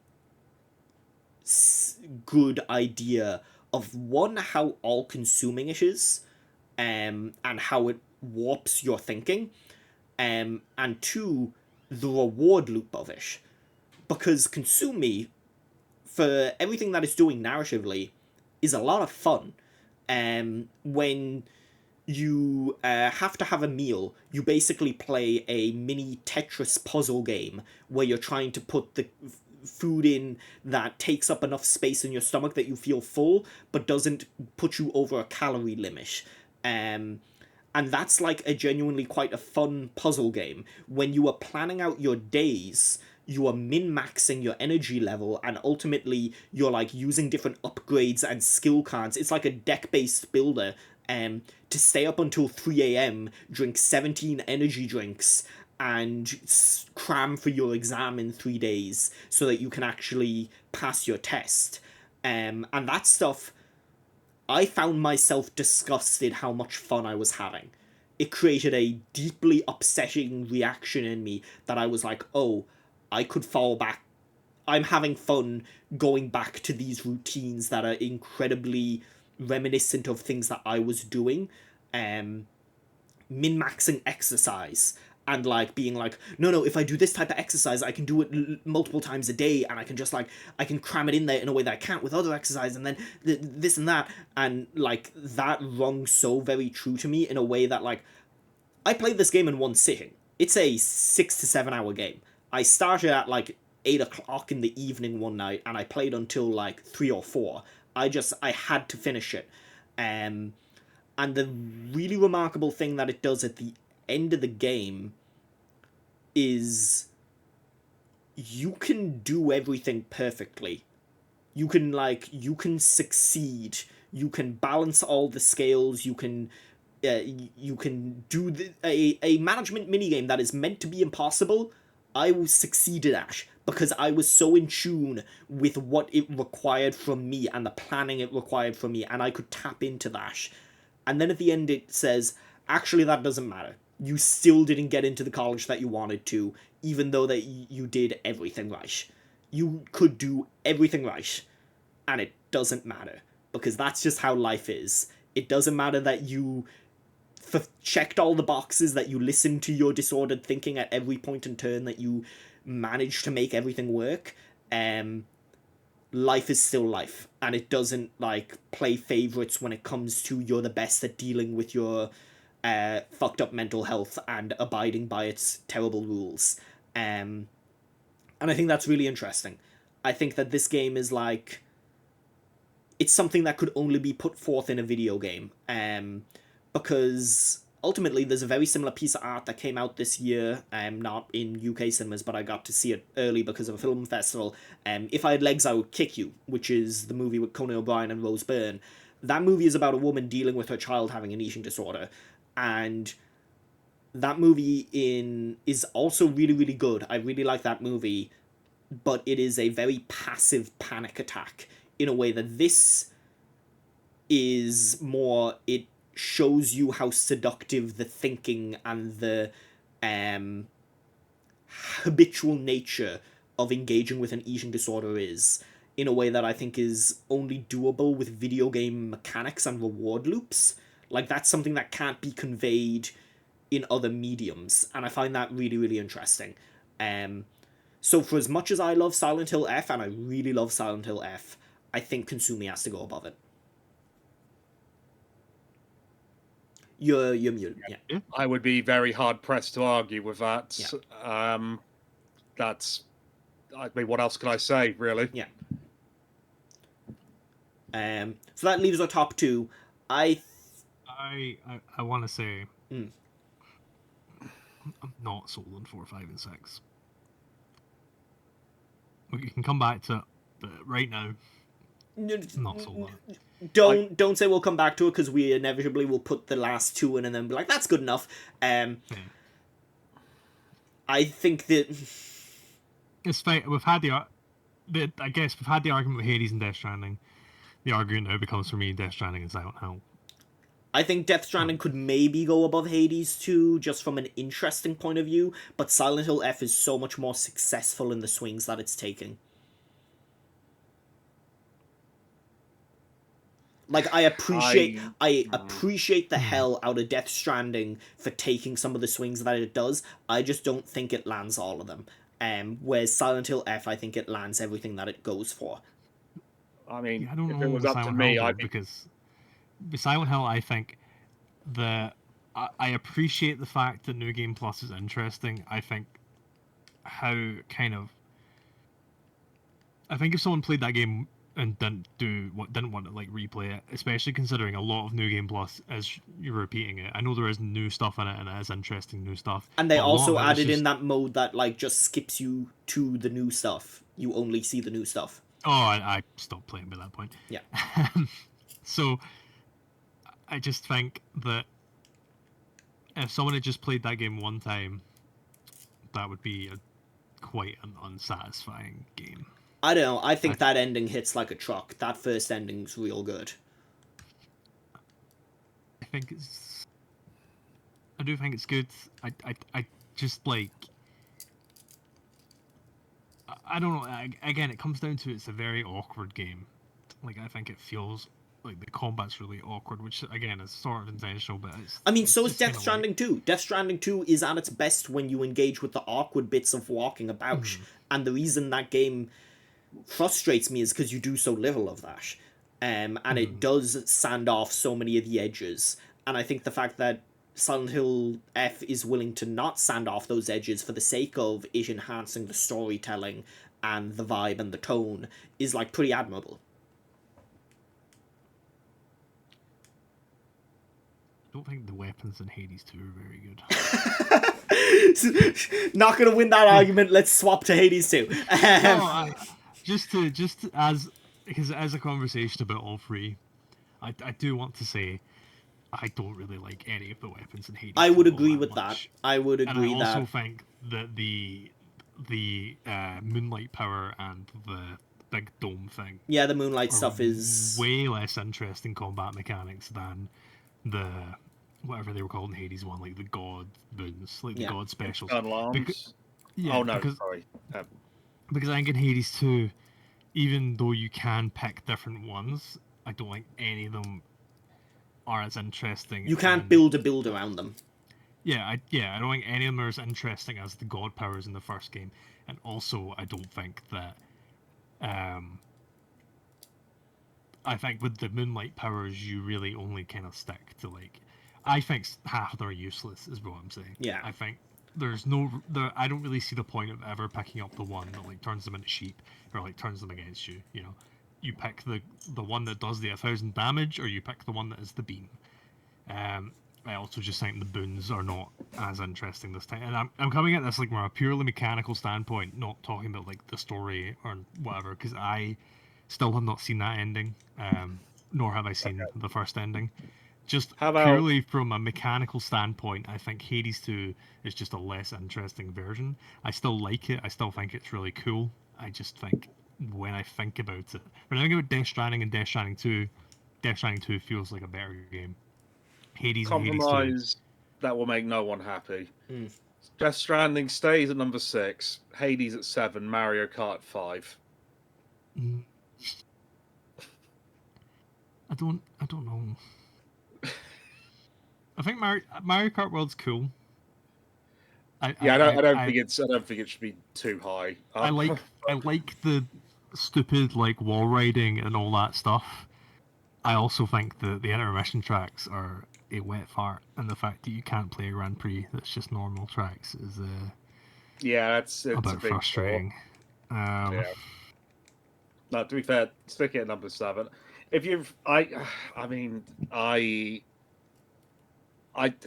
good idea of, one, how all-consuming it is, and how it warps your thinking, and two, the reward loop of it. Because Consume Me, for everything that it's doing narratively, is a lot of fun. When you have to have a meal, you basically play a mini Tetris puzzle game where you're trying to put the food in that takes up enough space in your stomach that you feel full, but doesn't put you over a calorie limit. And that's like a genuinely quite a fun puzzle game. When you are planning out your days, you are min-maxing your energy level, and ultimately you're like using different upgrades and skill cards. It's like a deck-based builder to stay up until 3 a.m, drink 17 energy drinks, and cram for your exam in 3 days so that you can actually pass your test. And that stuff, I found myself disgusted how much fun I was having. It created a deeply upsetting reaction in me that I was like, oh, I could fall back. I'm having fun going back to these routines that are incredibly reminiscent of things that I was doing min-maxing exercise and like being like, no, if I do this type of exercise, I can do it multiple times a day, and I can just like, I can cram it in there in a way that I can't with other exercise, and then this and that, and like that rung so very true to me in a way that like, I played this game in one sitting. It's a 6 to 7 hour game. I started at like 8 o'clock in the evening one night, and I played until like 3 or 4. I had to finish it. And the really remarkable thing that it does at the end of the game is you can do everything perfectly. You can succeed. You can balance all the scales. You can do a management minigame that is meant to be impossible. I succeeded at because I was so in tune with what it required from me and the planning it required from me, and I could tap into that. And then at the end it says, actually that doesn't matter. You still didn't get into the college that you wanted to, even though that you did everything right. You could do everything right, and it doesn't matter, because that's just how life is. It doesn't matter that you checked all the boxes, that you listened to your disordered thinking at every point and turn, that you managed to make everything work. Life is still life, and it doesn't like play favorites when it comes to you're the best at dealing with your fucked up mental health and abiding by its terrible rules. And I think that's really interesting. I think that this game is like, it's something that could only be put forth in a video game. Because ultimately there's a very similar piece of art that came out this year, not in UK cinemas, but I got to see it early because of a film festival. If I Had Legs, I Would Kick You, which is the movie with Conan O'Brien and Rose Byrne. That movie is about a woman dealing with her child having an eating disorder, and that movie is also really, really good. I really like that movie, but it is a very passive panic attack in a way that this is more, it shows you how seductive the thinking and the habitual nature of engaging with an eating disorder is, in a way that I think is only doable with video game mechanics and reward loops. Like, that's something that can't be conveyed in other mediums, and I find that really, really interesting. So for as much as I love Silent Hill F, and I really love Silent Hill F, I think Consumi has to go above it. You're muted. Yeah. I would be very hard pressed to argue with that. Yeah. That's, I mean, what else can I say, really? Yeah. So that leaves our top two. I want to say Mm. I'm not sold on 4, 5, and 6. We can come back to it, but right now, not sold on it. Don't say we'll come back to it, because we inevitably will put the last two in and then be like, that's good enough. I think that it's fine. We've had I guess we've had the argument with Hades and Death Stranding. The argument now becomes for me Death Stranding and Silent Hill. I think Death Stranding could maybe go above Hades too, just from an interesting point of view, but Silent Hill F is so much more successful in the swings that it's taking. Like, I appreciate the hell out of Death Stranding for taking some of the swings that it does. I just don't think it lands all of them. Whereas Silent Hill F, I think it lands everything that it goes for. I mean, Yeah, I don't if know it was up to me, I'd be... because with Silent Hill, I think I appreciate the fact that New Game Plus is interesting. I think if someone played that game and didn't want to like replay it, especially considering a lot of New Game Plus is you're repeating it. I know there is new stuff in it, and it is interesting new stuff. And they also added in that mode that like just skips you to the new stuff. You only see the new stuff. Oh, I stopped playing by that point. Yeah. So I just think that if someone had just played that game one time, that would be quite an unsatisfying game. I don't know. I think that ending hits like a truck. That first ending's real good. I do think it's good. I just like... I don't know. Again, it comes down to it's a very awkward game. Like, I think it feels like the combat's really awkward, which again is sort of intentional, but it's. I mean, it's so is just Death kinda Stranding 2. Death Stranding 2 is at its best when you engage with the awkward bits of walking about. And the reason that game frustrates me is because you do so little of that. And it does sand off so many of the edges. And I think the fact that Silent Hill F is willing to not sand off those edges for the sake of it enhancing the storytelling and the vibe and the tone is like pretty admirable. I don't think the weapons in Hades 2 are very good. Not gonna win that argument. Let's swap to Hades 2. No, just as because as a conversation about all three, I do want to say I don't really like any of the weapons in Hades. I would 2 all agree that with much. that. I would And agree I that. also think that the moonlight power and the big dome thing Yeah, the moonlight are stuff is. way less interesting combat mechanics than the whatever they were called in Hades 1, like the god boons, like the Yeah. god specials. Infernal Arms. Yeah, oh no, because, sorry. because I think in Hades 2, even though you can pick different ones, I don't think any of them are as interesting. You can't and- build a build around them. I don't think any of them are as interesting as the god powers in the first game, and also I don't think that. I think with the moonlight powers, you really only kind of stick to like. I think half of them are useless, is what I'm saying. Yeah. I think there's no. I don't really see the point of ever picking up the one that like turns them into sheep or like turns them against you. You know, you pick the one that does the 1,000 damage, or you pick the one that is the beam. I also just think the boons are not as interesting this time, and I'm coming at this like from a purely mechanical standpoint, not talking about like the story or whatever, because I still have not seen that ending, nor have I seen the first ending. Just How about- purely from a mechanical standpoint, I think Hades 2 is just a less interesting version. I still like it. I still think it's really cool. I just think when I think about it, when I think about Death Stranding and Death Stranding 2, Death Stranding 2 feels like a better game. Hades and Hades 2. Compromise that will make no one happy. Mm. Death Stranding stays at number 6, Hades at 7, Mario Kart 5. Mm. I don't know. I think Mario Kart World's cool. I don't think it should be too high. I like the stupid like wall riding and all that stuff. I also think that the intermission tracks are a wet fart, and the fact that you can't play a Grand Prix that's just normal tracks is yeah, it's a a bit big frustrating. Yeah. No, to be fair, stick it at number 7. If you've, I mean, I wouldn't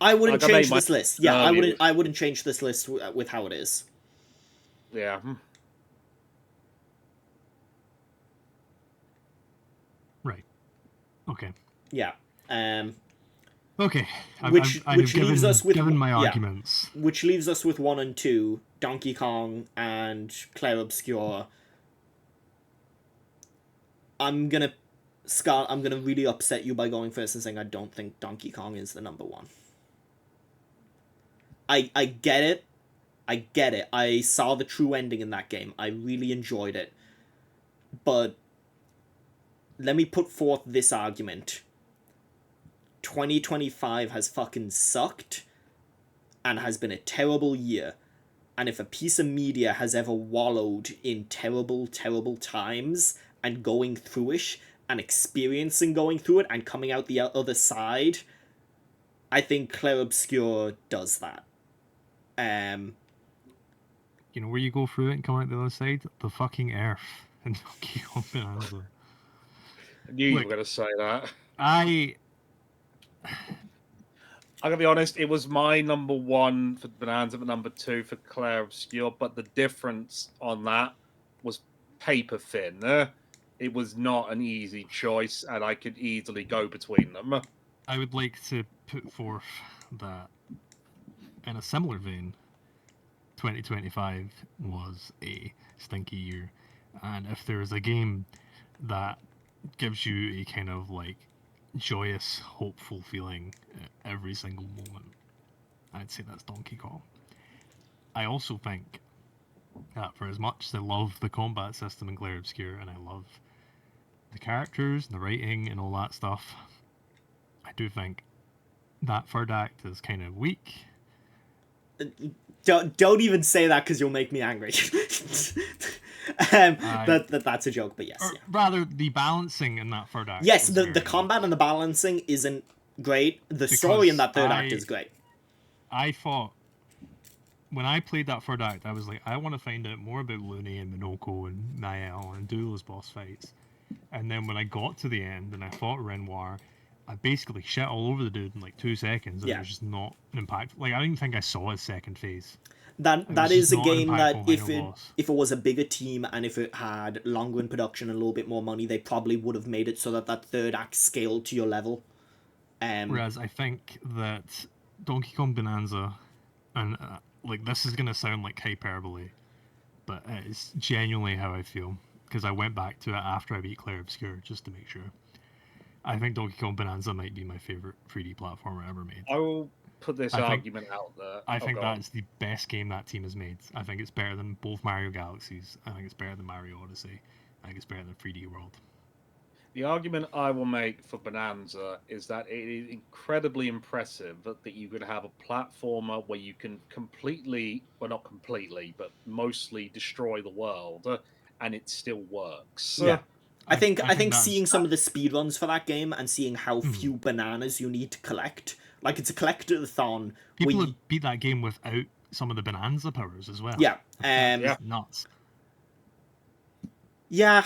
Like, I made change my- this list. Yeah, earlier. I wouldn't change this list with how it is. yeah. Right. Okay. Yeah. Okay. Which leaves given, us with given my yeah. arguments. Which leaves us with 1 and 2, Donkey Kong and Clair Obscur. I'm gonna really upset you by going first and saying I don't think Donkey Kong is the number 1. I get it. I get it. I saw the true ending in that game. I really enjoyed it. But let me put forth this argument. 2025 has fucking sucked and has been a terrible year. And if a piece of media has ever wallowed in terrible, terrible times and going through it and experiencing going through it and coming out the other side, I think Clair Obscur does that. You know where you go through it and come out the other side? The fucking earth. And Donkey Kong Bonanza. I knew you Look. were going to say that. I'm gonna be honest. It was my number 1 for Bonanza, but number 2 for Clair Obscur. But the difference on that was paper thin. It was not an easy choice, and I could easily go between them. I would like to put forth that in a similar vein, 2025 was a stinky year, and if there is a game that gives you a kind of like joyous, hopeful feeling at every single moment, I'd say that's Donkey Kong. I also think that for as much as I love the combat system in Clair Obscur and I love the characters and the writing and all that stuff, I do think that third act is kind of weak. Don't even say that because you'll make me angry. That's a joke, but yes. Or Yeah. rather, the balancing in that third act. Yes, was the very combat and the balancing isn't great. The Because story in that third act is great. I thought when I played that third act, I was like, I want to find out more about Looney and Minoko and Nael and do those boss fights. And then when I got to the end and I fought Renoir, I basically shit all over the dude in like 2 seconds. And Yeah. it was just not an impact. Like, I don't even think I saw his second phase. That was is just a not an game that impactful if final it boss. if it was a bigger team and if it had longer in production and a little bit more money, they probably would have made it so that third act scaled to your level. Whereas I think that Donkey Kong Bonanza, and like this is gonna sound like hyperbole, but it's genuinely how I feel because I went back to it after I beat Clair Obscur just to make sure. I think Donkey Kong Bonanza might be my favorite 3D platformer ever made. I will put this I think- argument out there. I Oh, think go on. that's the best game that team has made. I think it's better than both Mario Galaxies. I think it's better than Mario Odyssey. I think it's better than 3D World. The argument I will make for Bonanza is that it is incredibly impressive that you can have a platformer where you can completely, well, not completely, but mostly destroy the world, and it still works. Yeah. I think that's- seeing some of the speedruns for that game and seeing how Hmm. few bananas you need to collect, like it's a collectathon. people where have beat that game without some of the Bonanza powers as well. yeah, Yeah. It's nuts. yeah.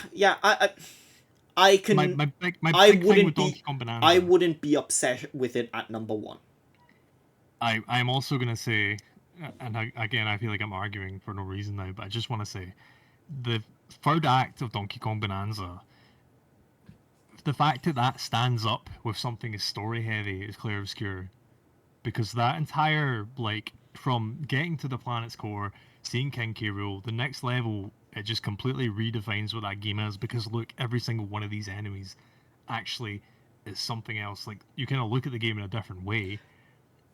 I can. My big I thing wouldn't with be- Donkey Kong Bonanza. I wouldn't be upset with it at number 1. I'm also gonna say, and again, I feel like I'm arguing for no reason now, but I just want to say, the third act of Donkey Kong Bonanza, the fact that that stands up with something as story heavy as Clair Obscur, because that entire like from getting to the planet's core, seeing King K. Rool, the next level, it just completely redefines what that game is. Because look, every single one of these enemies actually is something else. Like you kind of look at the game in a different way.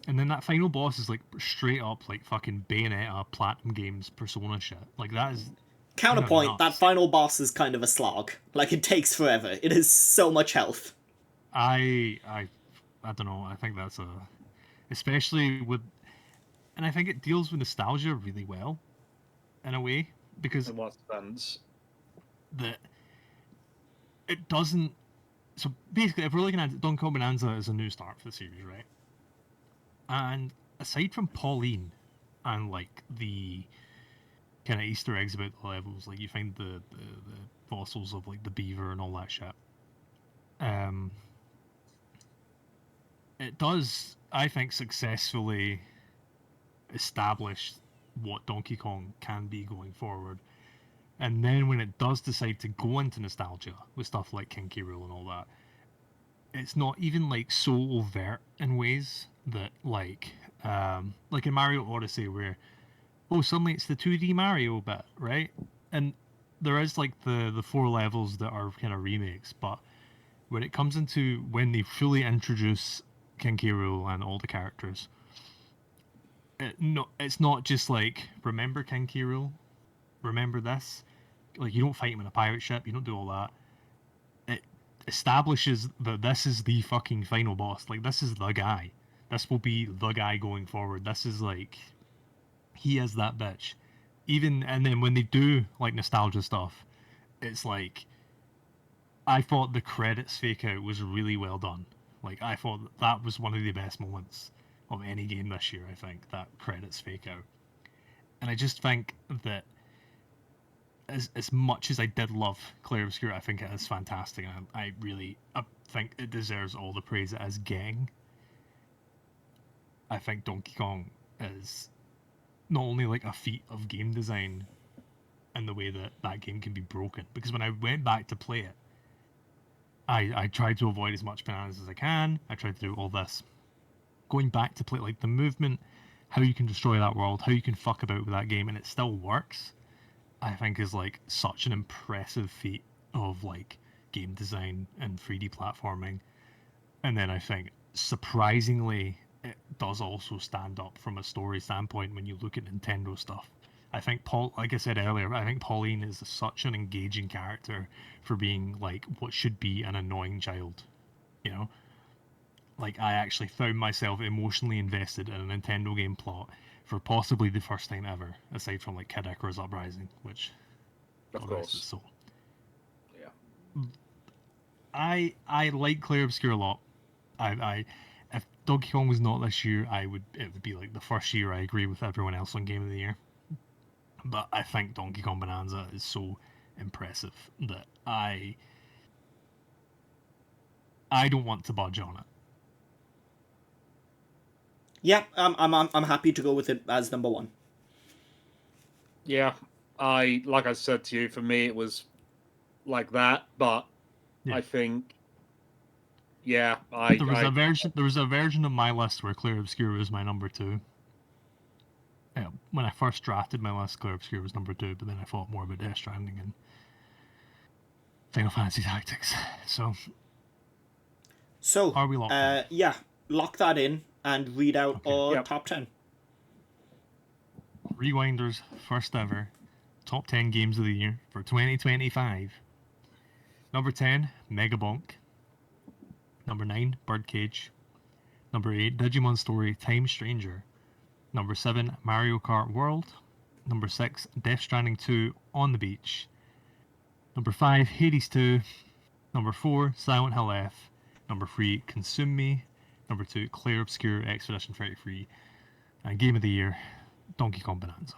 And then that final boss is like straight up like fucking Bayonetta, Platinum Games, Persona shit. Like that is Counterpoint: nuts. that final boss is kind of a slog. Like it takes forever. It is so much health. I don't know. I think that's especially with, and I think it deals with nostalgia really well, in a way, because In what sense? that it doesn't. So basically, if we're looking at it, Donkey Kong Bonanza is a new start for the series, right? And aside from Pauline and like the kind of Easter eggs about the levels, like you find the fossils of like the beaver and all that shit. It does, I think, successfully establish what Donkey Kong can be going forward. And then when it does decide to go into nostalgia with stuff like King K. Rool and all that, it's not even like so overt in ways that like in Mario Odyssey where suddenly it's the 2D Mario bit, right? And there is like the 4 levels that are kind of remakes, but when it comes into when they fully introduce King K. Rool and all the characters, it's not just like remember King K. Rool, remember this. Like you don't fight him in a pirate ship, you don't do all that. It establishes that this is the fucking final boss. Like this is the guy. This will be the guy going forward. This is like he is that bitch. Even and then when they do like nostalgia stuff, it's like I thought the credits fake out was really well done. Like I thought that was one of the best moments of any game this year. I think that credits fake out, and I just think that as much as I did love Clair Obscur, I think it is fantastic. And I think it deserves all the praise it is getting. I think Donkey Kong is not only like a feat of game design and the way that that game can be broken, because when I went back to play it, I tried to avoid as much bananas as I can. I tried to do all this. Going back to play, like the movement, how you can destroy that world, how you can fuck about with that game, and it still works, I think is like such an impressive feat of like game design and 3D platforming. And then I think surprisingly it does also stand up from a story standpoint when you look at Nintendo stuff. I think like I said earlier, I think Pauline is such an engaging character for being like what should be an annoying child. You know, like I actually found myself emotionally invested in a Nintendo game plot for possibly the first time ever, aside from like Kid Icarus Uprising, which Of God rest its course. soul. Yeah. I like Clair Obscur a lot. I if Donkey Kong was not this year, it would be like the first year I agree with everyone else on Game of the Year. But I think Donkey Kong Bonanza is so impressive that I don't want to budge on it. Yeah, I'm happy to go with it as number 1. Yeah. Like I said to you, for me it was like that, but Yeah. I think there There was a version of my list where Clair Obscur was my number 2. Yeah, when I first drafted my list, Clair Obscur was number 2, but then I thought more about Death Stranding and Final Fantasy Tactics. So are we locked in? Yeah, lock that in and read out Okay. our Yep. top 10. Rewinder's first ever top 10 games of the year for 2025. Number 10, Megabonk. Number 9, Birdcage. Number 8, Digimon Story Time Stranger. Number 7, Mario Kart World. Number 6, Death Stranding 2 On the Beach. Number 5, Hades 2. Number 4, Silent Hill F. Number 3, Consume Me. Number 2, Clair Obscur Expedition 33. And Game of the Year, Donkey Kong Bonanza.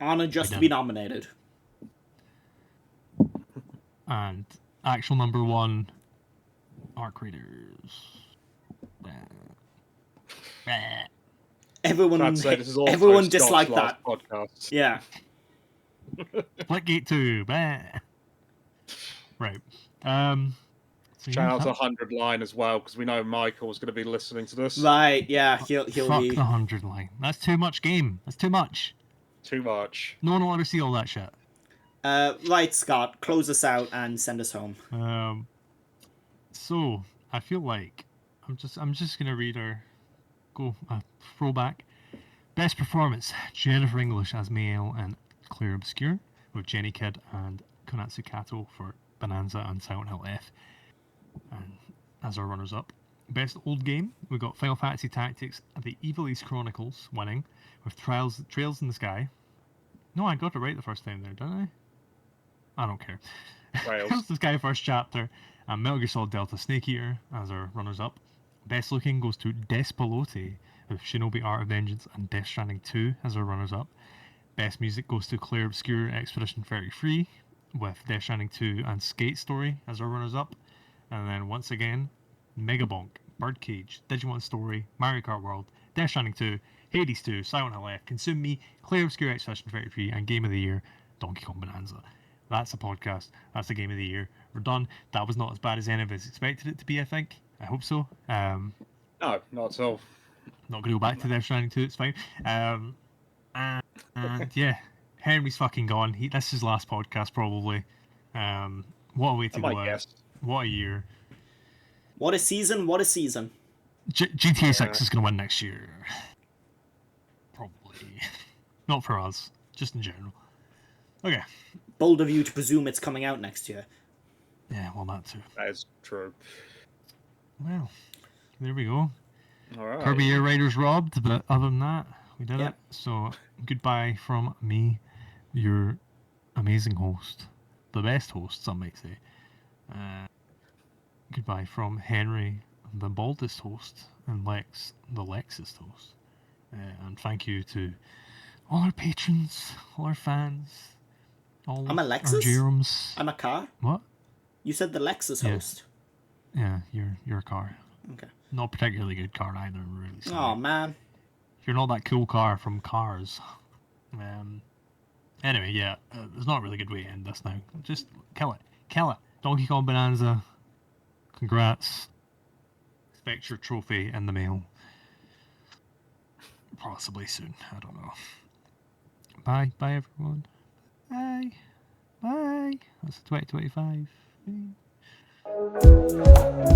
Honor just to be nominated. And actual number 1, Arc Raiders. Everyone Scott's disliked last that. podcast. Yeah. Splitgate 2. Right. So Shout out to 100 Line as well, because we know Michael's going to be listening to this. Right, yeah, he'll Fuck be... the 100 line. That's too much game. That's too much. Too much. No one will ever see all that shit. Right, Scott, close us out and send us home. So I feel like I'm just gonna read our throwback. Best performance: Jennifer English as Mael and Clair Obscur, with Jenny Kidd and Konatsu Kato for Bonanza and Silent Hill F, and as our runners-up. Best old game: we got Final Fantasy Tactics: The Ivalice Chronicles winning, with Trails in the Sky. No, I got it right the first time there, didn't I? I don't care. Trails. The Sky first chapter, and Metal Gear Solid Delta Snake Eater as our runners-up. Best looking goes to Despolote with Shinobi Art of Vengeance and Death Stranding 2 as our runners-up. Best music goes to Clair Obscur Expedition 33 with Death Stranding 2 and Skate Story as our runners-up. And then once again, Megabonk, Birdcage, Digimon Story, Mario Kart World, Death Stranding 2, Hades 2, Silent Hill F, Consume Me, Clair Obscur Expedition 33, and Game of the Year, Donkey Kong Bonanza. That's a podcast. That's the Game of the Year. We're done. That was not as bad as any of us expected it to be, I think. I hope so. No, not at all. Not going to go back to Death Stranding 2, it's fine. And yeah, Henry's fucking gone. This is his last podcast, probably. What a way to go out. Guess. What a year. What a season, what a season. GTA 6 is going to win next year. Probably. Not for us, just in general. Okay. Bold of you to presume it's coming out next year. Yeah, well, that too. That is true. Well, there we go. All right. Kirby Air Riders robbed, but other than that, we did Yep. it. So, goodbye from me, your amazing host. The best host, some might say. Goodbye from Henry, the baldest host, and Lex, the Lexist host. And thank you to all our patrons, all our fans, all I'm a our Lexus? Jeroms. I'm a car? What? You said the Lexus Yeah. host. Yeah, your car. Okay. Not a particularly good car either, really. Oh, Sorry. man. You're not that cool car from Cars. Anyway, yeah, there's not a really good way to end this now. Just kill it. Kill it. Donkey Kong Bonanza. Congrats. Expect your trophy in the mail. Possibly soon. I don't know. Bye. Bye, everyone. Bye. Bye. That's 2025. Bye.